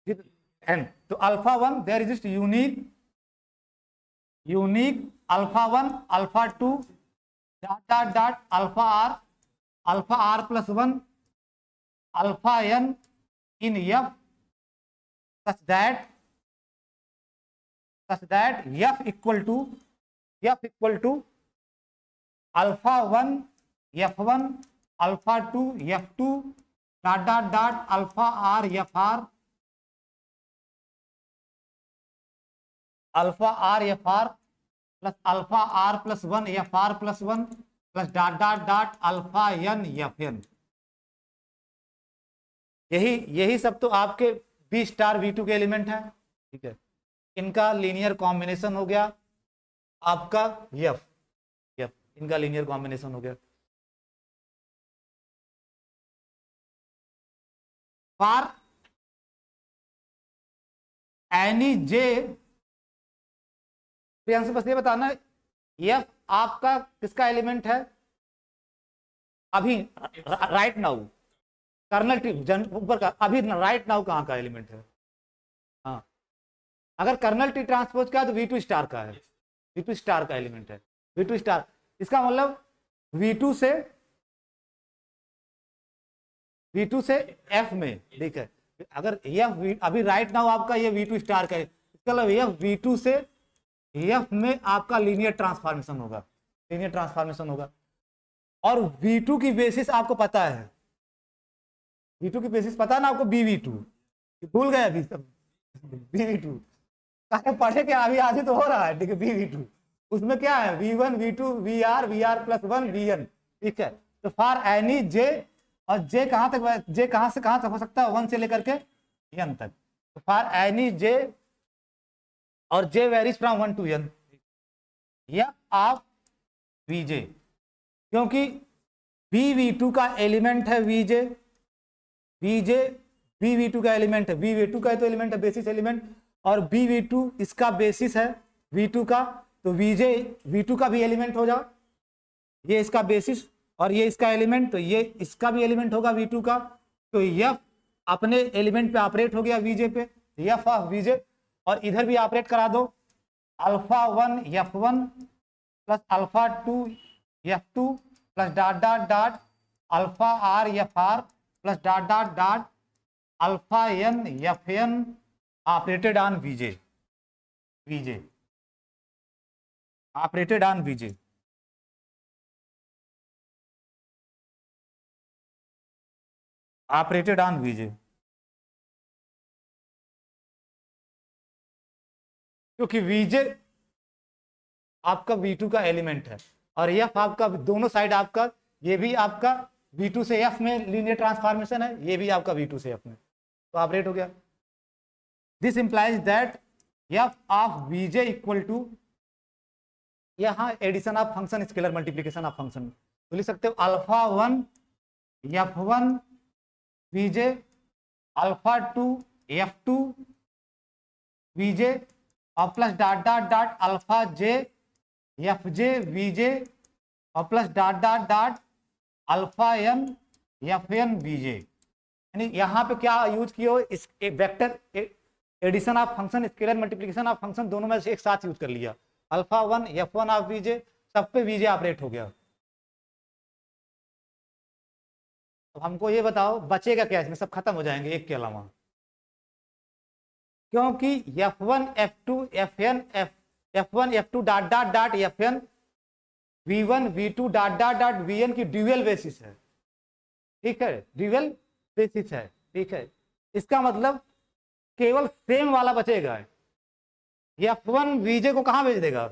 n, तो alpha 1 there exist unique unique alpha 1 alpha 2 dot dot dot alpha R plus 1 alpha N in F such that f equal to alpha 1 f1 alpha 2 f2 dot dot dot alpha R f r plus alpha R plus 1 F R plus 1 plus dot dot dot alpha N F N. यही सब तो आपके B star V2 के element है। ठीक है, इनका linear combination हो गया आपका एफ इनका लीनियर कॉम्बिनेशन हो गया। फॉर एनी जे प्रियांशु बस ये बताना एफ आपका किसका एलिमेंट है अभी राइट नाउ, कर्नल टी ऊपर का अभी राइट नाउ कहाँ का एलिमेंट है? हाँ, अगर कर्नल टी ट्रांसपोज का है तो V2 स्टार का है, V2 स्टार का एलिमेंट है, V2 स्टार। इसका मतलब V2 से F में, ठीक है, अगर यह अभी राइट नाउ आपका ये V2 स्टार का है, इसका मतलब यह V2 से F में आपका लीनियर ट्रांसफॉर्मेशन होगा, और V2 की बेसिस आपको पता है, V2 की बेसिस पता है ना आपको, BV2 भूल गए अभी सब, BV2 पढ़े क्या अभी आगे तो हो रहा है, ठीक है, BV2 उसमें क्या है V1 V2 VR plus 1 VN। ठीक है, तो फॉर एनी जे, और जे कहां तक, जे कहां से कहां तक हो सकता है, 1 से लेकर के n तक, तो फॉर एनी जे, और जे वेरीज फ्रॉम 1 to n या आप VJ, क्योंकि BV2 का एलिमेंट है VJ BV2 का एलिमेंट है, BV2 का तो एलिमेंट है बेसिस एलिमेंट, और BV2 इसका बेसिस है V2 का, तो VJ V2 का भी एलिमेंट हो जाओ, ये इसका बेसिस और ये इसका एलिमेंट, तो ये इसका भी एलिमेंट होगा V2 का, तो यह अपने एलिमेंट पे ऑपरेट हो गया VJ पे, एफ ऑफ VJ, और इधर भी ऑपरेट करा दो alpha 1 F1 plus alpha 2 F2 plus dot dot dot alpha R FR plus dot dot dot alpha N FN operated on VJ operated on VJ। Operated on VJ, क्योंकि VJ आपका V2 का element है, और F आपका दोनों side आपका, ये भी आपका V2 से F में लीनियर ट्रांसफॉर्मेशन है, ये भी आपका V2 से F में, तो ऑपरेट हो गया। This implies that F of VJ equal to, यहाँ addition of function scalar multiplication of function, तो लिख सकते हो alpha 1 F1 VJ alpha 2 F2 VJ और plus dot dot dot alpha J FJ VJ और plus dot dot dot alpha n FN VJ। यानी यहाँ पे क्या यूज किए हो, इस vector addition of function scalar multiplication of function दोनों में से एक साथ यूज कर लिया, अल्फा 1 F1 ऑफ VJ, सब पे VJ ऑपरेट हो गया। तो हमको ये बताओ बचेगा क्या इसमें, सब खत्म हो जाएंगे एक के अलावा, क्योंकि F1 F2 FN F1 F2 dot dot dot FN V1 V2 dot dot dot VN की ड्यूअल बेसिस है, ठीक है, ड्यूअल बेसिस है, ठीक है। इसका मतलब केवल सेम वाला बचेगा, F1 VJ को कहां भेज देगा,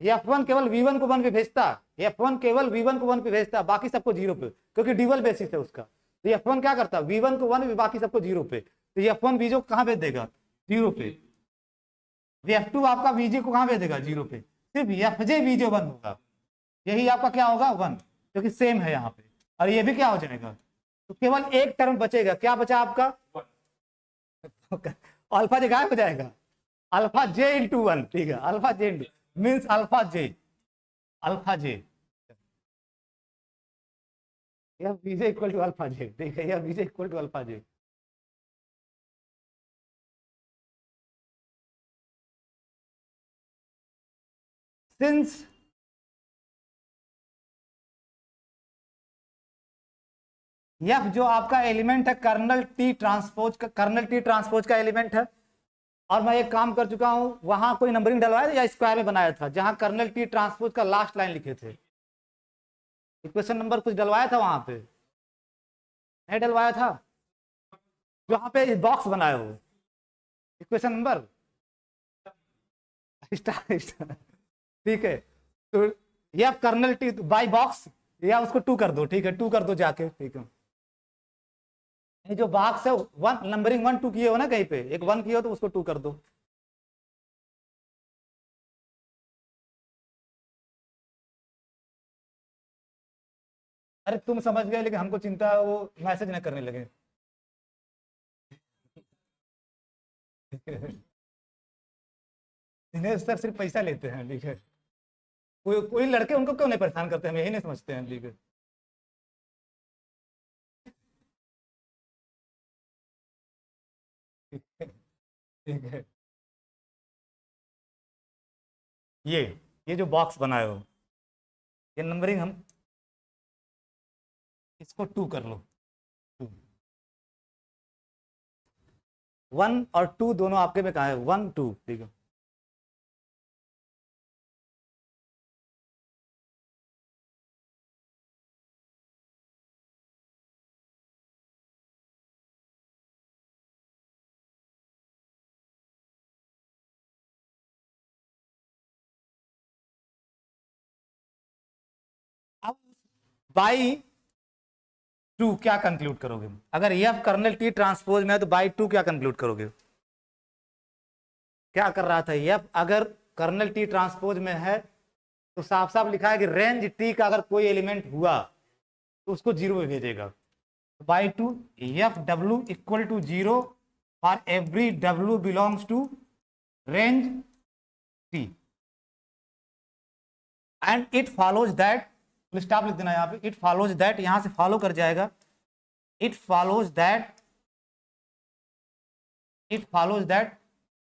F1 केवल V1 को 1 पे भेजता, F1 केवल V1 को 1 पे भेजता, बाकी सबको 0 पे, क्योंकि ड्यूअल बेसिस है उसका। तो F1 क्या करता, V1 को 1 पे, बाकी सबको 0 पे, तो F1 VJ को कहां भेज देगा, 0 पे। F2 आपका VJ को कहां भेज देगा, 0 पे, सिर्फ FJ VJ 1 होगा, यही आपका क्या होगा 1, क्योंकि सेम है यहाँ पे, और ये भी क्या हो जाएगा, तो केवल एक टर्म बचेगा, क्या बचा आपका अल्फा जे गायब हो जाएगा, अल्फा J इंटू 1, ठीक है, alpha J into means alpha J यह VJ equal to alpha J, ठीक है, यह VJ equal to alpha J। Since F जो आपका एलिमेंट है कर्नल टी ट्रांसपोज का, कर्नल टी ट्रांसपोज का एलिमेंट है, और मैं एक काम कर चुका हूं, वहां कोई नंबरिंग डलवाया था या स्क्वायर में बनाया था जहां कर्नल टी ट्रांसपोज का लास्ट लाइन लिखे थे, इक्वेशन नंबर कुछ डलवाया था वहां पे, नहीं डलवाया था, जहां पे बॉक्स बनाए हो इक्वेशन नंबर ठीक है, तो या कर्नल टी बाई बॉक्स, या उसको 2 कर दो, ठीक है 2 कर दो जाके, ठीक है, ये जो बॉक्स है वन नंबरिंग 1 2 किए हो ना, कहीं पे एक 1 किए हो तो उसको 2 कर दो। अरे तुम समझ गए, लेकिन हमको चिंता है वो मैसेज न करने लगे। दिनेश सर सिर्फ पैसा लेते हैं, ठीक है, कोई कोई लड़के उनको क्यों नहीं परेशान करते, हम यही नहीं समझते हैं, ठीक है। ठीक है, ये ये जो बॉक्स बनाए हो, ये नंबरिंग हम इसको 2 कर लो, 2 1 और 2 दोनों आपके में कहा है, 1 2, ठीक है। अब बाई 2 क्या कंक्लूड करोगे, अगर एफ कर्नल टी ट्रांसपोज में है तो बाई 2 क्या कंक्लूड करोगे, क्या कर रहा था एफ अगर कर्नल टी ट्रांसपोज में है तो साफ साफ लिखा है कि रेंज टी का अगर कोई एलिमेंट हुआ तो उसको 0 में भेजेगा, by 2 F W equal to 0 for every W belongs to range T, and it follows that, stop लिख देना यहाँ पे, इट फॉलोज दैट, यहां से फॉलो कर जाएगा, it follows that, it follows that,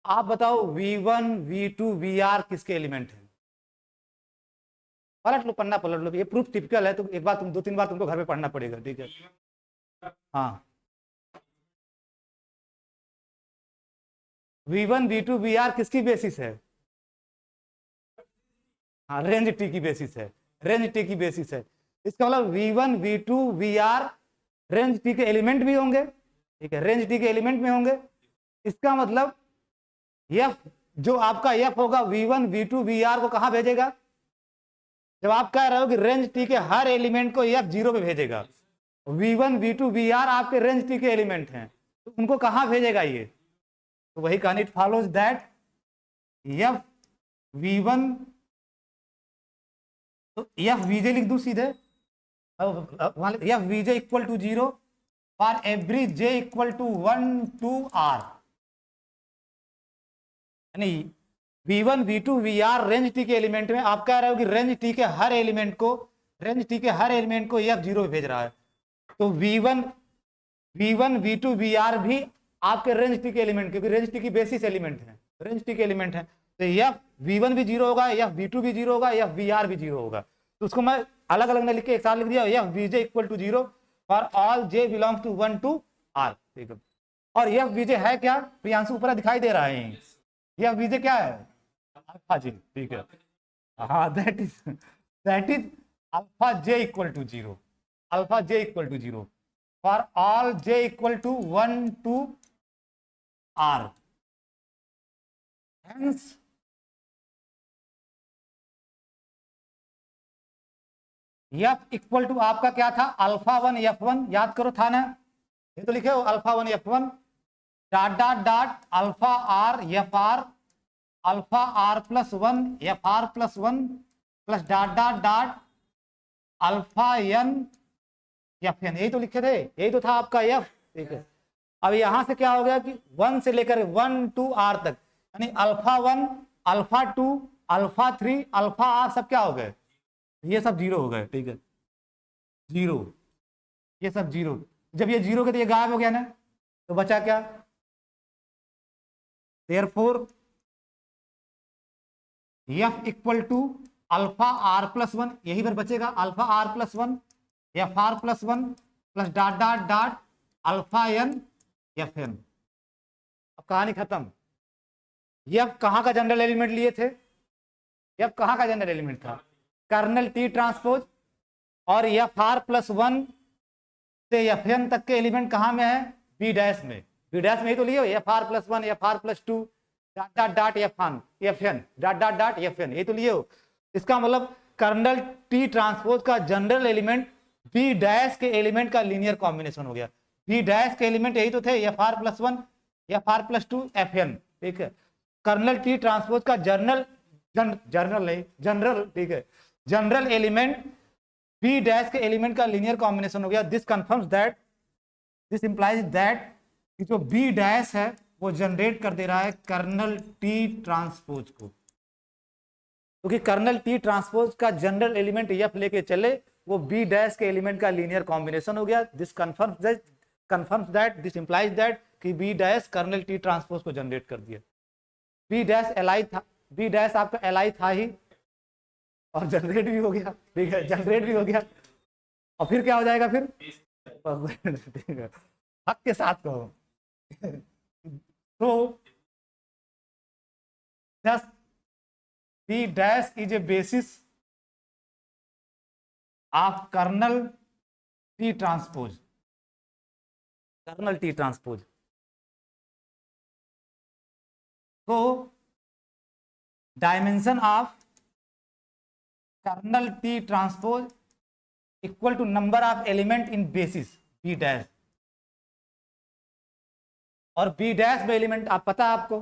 आप बताओ V1 V2 VR किसके एलिमेंट है, पलट लो पन्ना पलट लो, ये प्रूफ टिपिकल है, तो एक बार तुम 2 3 बार तुमको घर पे पढ़ना पड़ेगा, ठीक है। हाँ, V1 V2 VR किसकी बेसिस है, हाँ रेंज टी की बेसिस है, रेंज टी की बेसिस है, इसका मतलब V1 V2 VR range T के एलिमेंट भी होंगे, ठीक है, रेंज टी के एलिमेंट में होंगे, इसका मतलब एफ जो आपका एफ होगा V1 V2 VR को कहां भेजेगा, जब आप कह रहे हो कि रेंज टी के हर एलिमेंट को एफ 0 पे भेजेगा, V1 V2 VR आपके रेंज टी के एलिमेंट हैं, तो उनको कहां भेजेगा ये, तो वही कहानी, it follows that F V1, तो एफ वीजे लिख दू सीधे, F VJ equal to 0 for every J equal to 1 2 R, यानी V1 V2 VR range T के एलिमेंट में आप कह रहे हो कि रेंज टी के हर एलिमेंट को, रेंज टी के हर एलिमेंट को एफ 0 भेज रहा है, तो V1 V2 VR भी आपके रेंज टी के एलिमेंट, क्योंकि रेंज टी की बेसिस एलिमेंट है, रेंज टी के एलिमेंट है, तो एफ V1 भी 0 होगा, एफ V2 भी 0 होगा, एफ VR भी 0 होगा, तो उसको मैं अलग अलग नहीं लिख के एक साथ लिख दिया, F VJ equal to 0 for all J belongs to 1 2 R, ठीक है। और एफ VJ है क्या, प्रियांशु ऊपर दिखाई दे रहा है, एफ VJ क्या है, अल्फा जी, ठीक है, हाँ that is alpha J equal to 0, alpha J equal to 0 for all J equal to 1 2 R, hence F equal to आपका क्या था, अल्फा 1 F1, याद करो था ना, ये तो लिखे हो alpha 1 F1 dot dot dot alpha R FR, alpha R plus 1 FR plus 1 plus dot dot dot alpha N FN, यही तो लिखे थे, यही तो था आपका F, ठीक है। अब यहां से क्या हो गया कि 1 से लेकर 1 2 R तक, यानी alpha 1 alpha 2 alpha 3 alpha R सब क्या हो गए, ये सब 0 हो गए, ठीक है, 0, ये सब 0, जब ये 0 के तो ये गायब हो गया ना, तो बचा क्या, therefore F equal to alpha R plus one, यही पर बचेगा alpha R plus one, F R plus one plus dot dot dot alpha N F N. अब कहानी खत्म। एफ कहाँ का जनरल एलिमेंट लिए थे? एफ कहाँ का जनरल एलिमेंट था? Kernel T transpose. और एफ आर प्लस वन से एफ एन तक के एलिमेंट कहाँ में है? बी डैश में। बी डैश में ही तो लियो, F R plus one, F R plus two, dot dot dot F N, dot dot dot F N, ये तो लियो। इसका मतलब कर्नल टी ट्रांसपोज का जनरल एलिमेंट बी डैश के एलिमेंट का लीनियर कॉम्बिनेशन हो गया। बी डैश के एलिमेंट यही तो थे, F R plus one, F R plus two, F N. ठीक है, कर्नल टी ट्रांसपोज का जनरल ठीक है, जनरल एलिमेंट बी डैश के एलिमेंट का लीनियर कॉम्बिनेशन हो गया। This confirms that, this implies that कि जो बी डैश है वो जनरेट कर दे रहा है कर्नल टी ट्रांसपोज को, क्योंकि कर्नल टी ट्रांसपोज का जनरल एलिमेंट एफ लेके चले, वो बी डैश के एलिमेंट का लीनियर कॉम्बिनेशन हो गया। This confirms that, this implies that कि B dash kernel T transpose को जनरेट कर दिया। बी डैश एल था, बी डैश आपका एल था ही, और जनरेट भी हो गया। ठीक है, जनरेट भी हो गया, और फिर क्या हो जाएगा? फिर ठीक है, हक के साथ कहो। तो just B dash is a basis of kernel T transpose, kernel T transpose। तो dimension of kernel T transpose equal to number of element in basis B dash. और बी डैश में एलिमेंट आप पता है आपको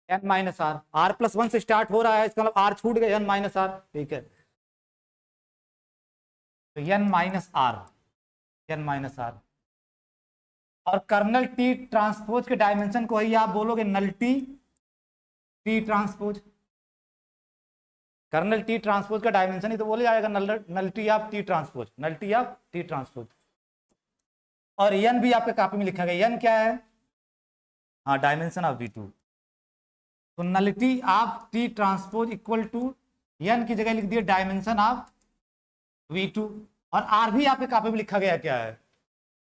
n minus R, R plus one से start हो रहा है, इसका मतलब आर छूट गए, n माइनस आर। ठीक है, तो n minus R, n minus R. और कर्नल टी ट्रांसपोज के डायमेंशन को ही आप बोलोगे nullity T transpose. Kernel T transpose का डायमेंशन ही तो बोले जाएगा nullity of T transpose, nullity of T transpose. और n भी आपके कॉपी में लिखा गया, n क्या है? हाँ, डायमेंशन ऑफ V2। तो nullity of T transpose equal to n की जगह लिख दिए डायमेंशन ऑफ V2। और r भी आपके कॉपी में लिखा गया, क्या है?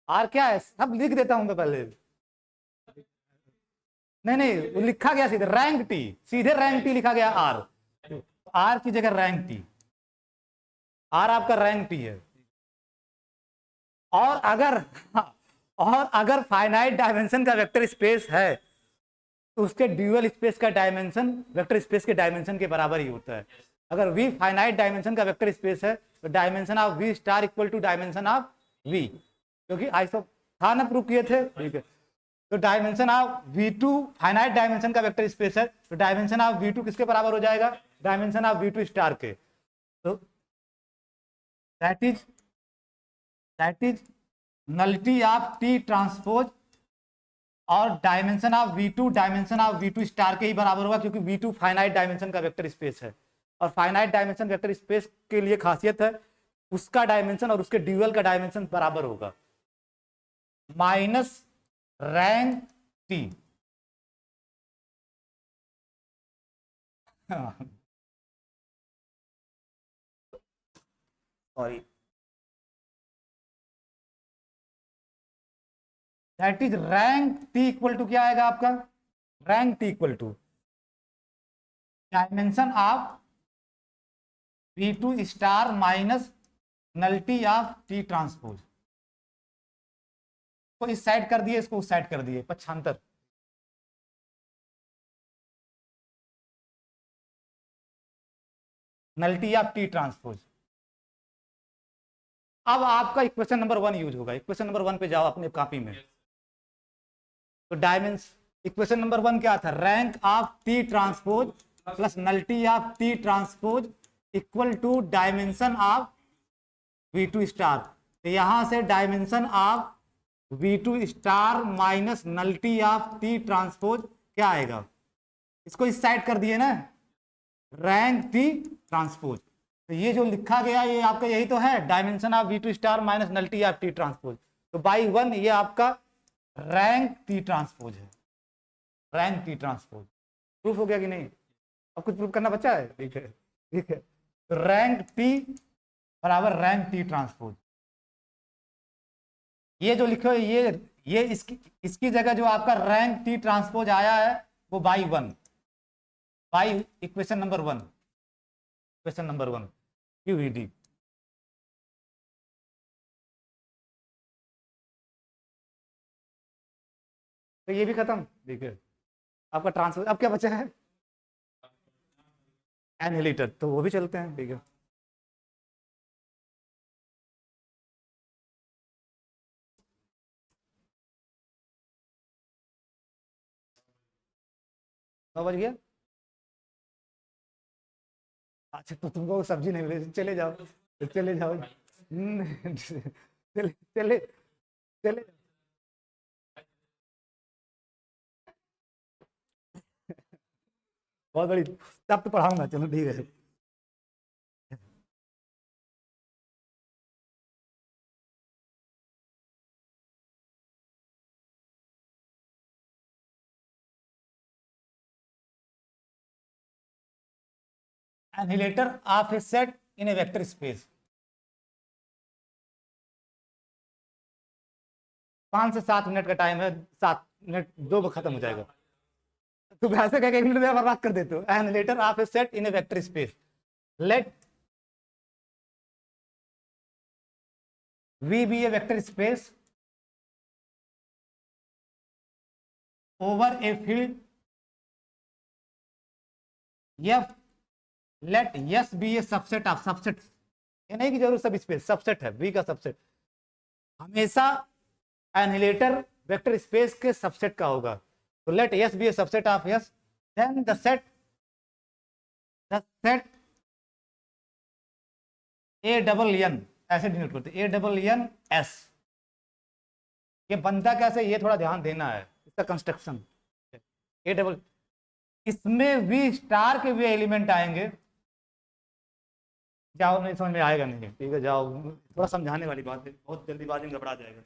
r क्या है? सब लिख देता हूं मैं पहले। नहीं, वो लिखा गया सीधे रैंक टी, सीधे रैंक टी लिखा गया r। r की जगह रैंक टी, r आपका रैंक टी है। और अगर फाइनाइट डायमेंशन का वेक्टर स्पेस है तो उसके ड्यूअल स्पेस का डायमेंशन वेक्टर स्पेस के डायमेंशन के बराबर ही होता है। अगर V फाइनाइट डायमेंशन का वेक्टर स्पेस है तो dimension of V star equal to dimension of V, क्योंकि आइसो था ना, प्रूव किए थे। ठीक है, तो dimension of V2 finite dimension का वेक्टर स्पेस है, तो डायमेंशन ऑफ V2 किसके बराबर हो जाएगा? डायमेंशन ऑफ V2 स्टार के। तो that is nullity of T transpose, और डायमेंशन ऑफ V2 स्टार के ही बराबर होगा, क्योंकि V2 फाइनाइट डायमेंशन का वेक्टर स्पेस है। और फाइनाइट डायमेंशन वेक्टर स्पेस के लिए खासियत है उसका डायमेंशन और उसके ड्यूअल का डायमेंशन बराबर होगा, minus rank T. Sorry, that is rank T equal to क्या आएगा आपका? Rank T equal to dimension of V2 star minus nullity of T transpose. को इस साइड कर दिए, इसको उस साइड कर दिए, पक्षांतर। Nullity of T transpose. अब आपका इक्वेशन नंबर 1 यूज होगा। इक्वेशन नंबर 1 पे जाओ अपने कॉपी में। तो डायमेंशन इक्वेशन नंबर 1 क्या था? Rank of T transpose plus nullity of T transpose equal to dimension of V2 star. तो यहां से dimension of V2 star minus nullity of T transpose क्या आएगा? इसको इस साइड कर दिए ना, रैंक टी ट्रांसपोज। तो ये जो लिखा गया ये आपका यही तो है, dimension of V2 star minus nullity of T transpose. तो बाई 1 ये आपका रैंक टी ट्रांसपोज है, रैंक टी ट्रांसपोज। प्रूफ हो गया कि नहीं? अब कुछ प्रूव करना बच्चा है, ठीक है ठीक है। तो रैंक टी बराबर रैंक टी ट्रांसपोज, ये जो लिखो ये इसकी जगह जो आपका रैंक टी ट्रांसपोज आया है वो by one, by equation number one, question number one QED। तो ये भी खत्म, ठीक है। आपका ट्रांसफर अब क्या बचा है, एनहिलेटर, तो वो भी चलते हैं, ठीक है। नौ बज गया, अच्छा तो तुमको सब्जी नहीं मिली, चले जाओ, चले जाओ चले चले चले, बहुत बड़ी, तब तो पढ़ाऊंगा, चलो ठीक है। Annihilator of a set in a vector space, 5 से 7 मिनट का टाइम है, 7 मिनट, 2 खत्म हो जाएगा। तुम ऐसे कह के 1 मिनट में बर्बाद कर देते हो। Annihilator of a set in a vector space, let V be a vector space over a field F, let S be a subset of subset, ये नहीं कि जरूर सब स्पेस, सबसेट है V का सबसेट, हमेशा एनहिलेटर वेक्टर स्पेस के subset का होगा। तो late S be a subset of S, then the set A double N, ऐसे डिनोट करते A डबल N S। ये बनता कैसे, ये थोड़ा ध्यान देना है, इसका कंस्ट्रक्शन A डबल, इसमें V स्टार के भी एलिमेंट आएंगे, जाओ नहीं समझ में आएगा नहीं, ठीक है जाओ, थोड़ा समझाने वाली बात है, बहुत जल्दीबाजी में घबरा जाएगा।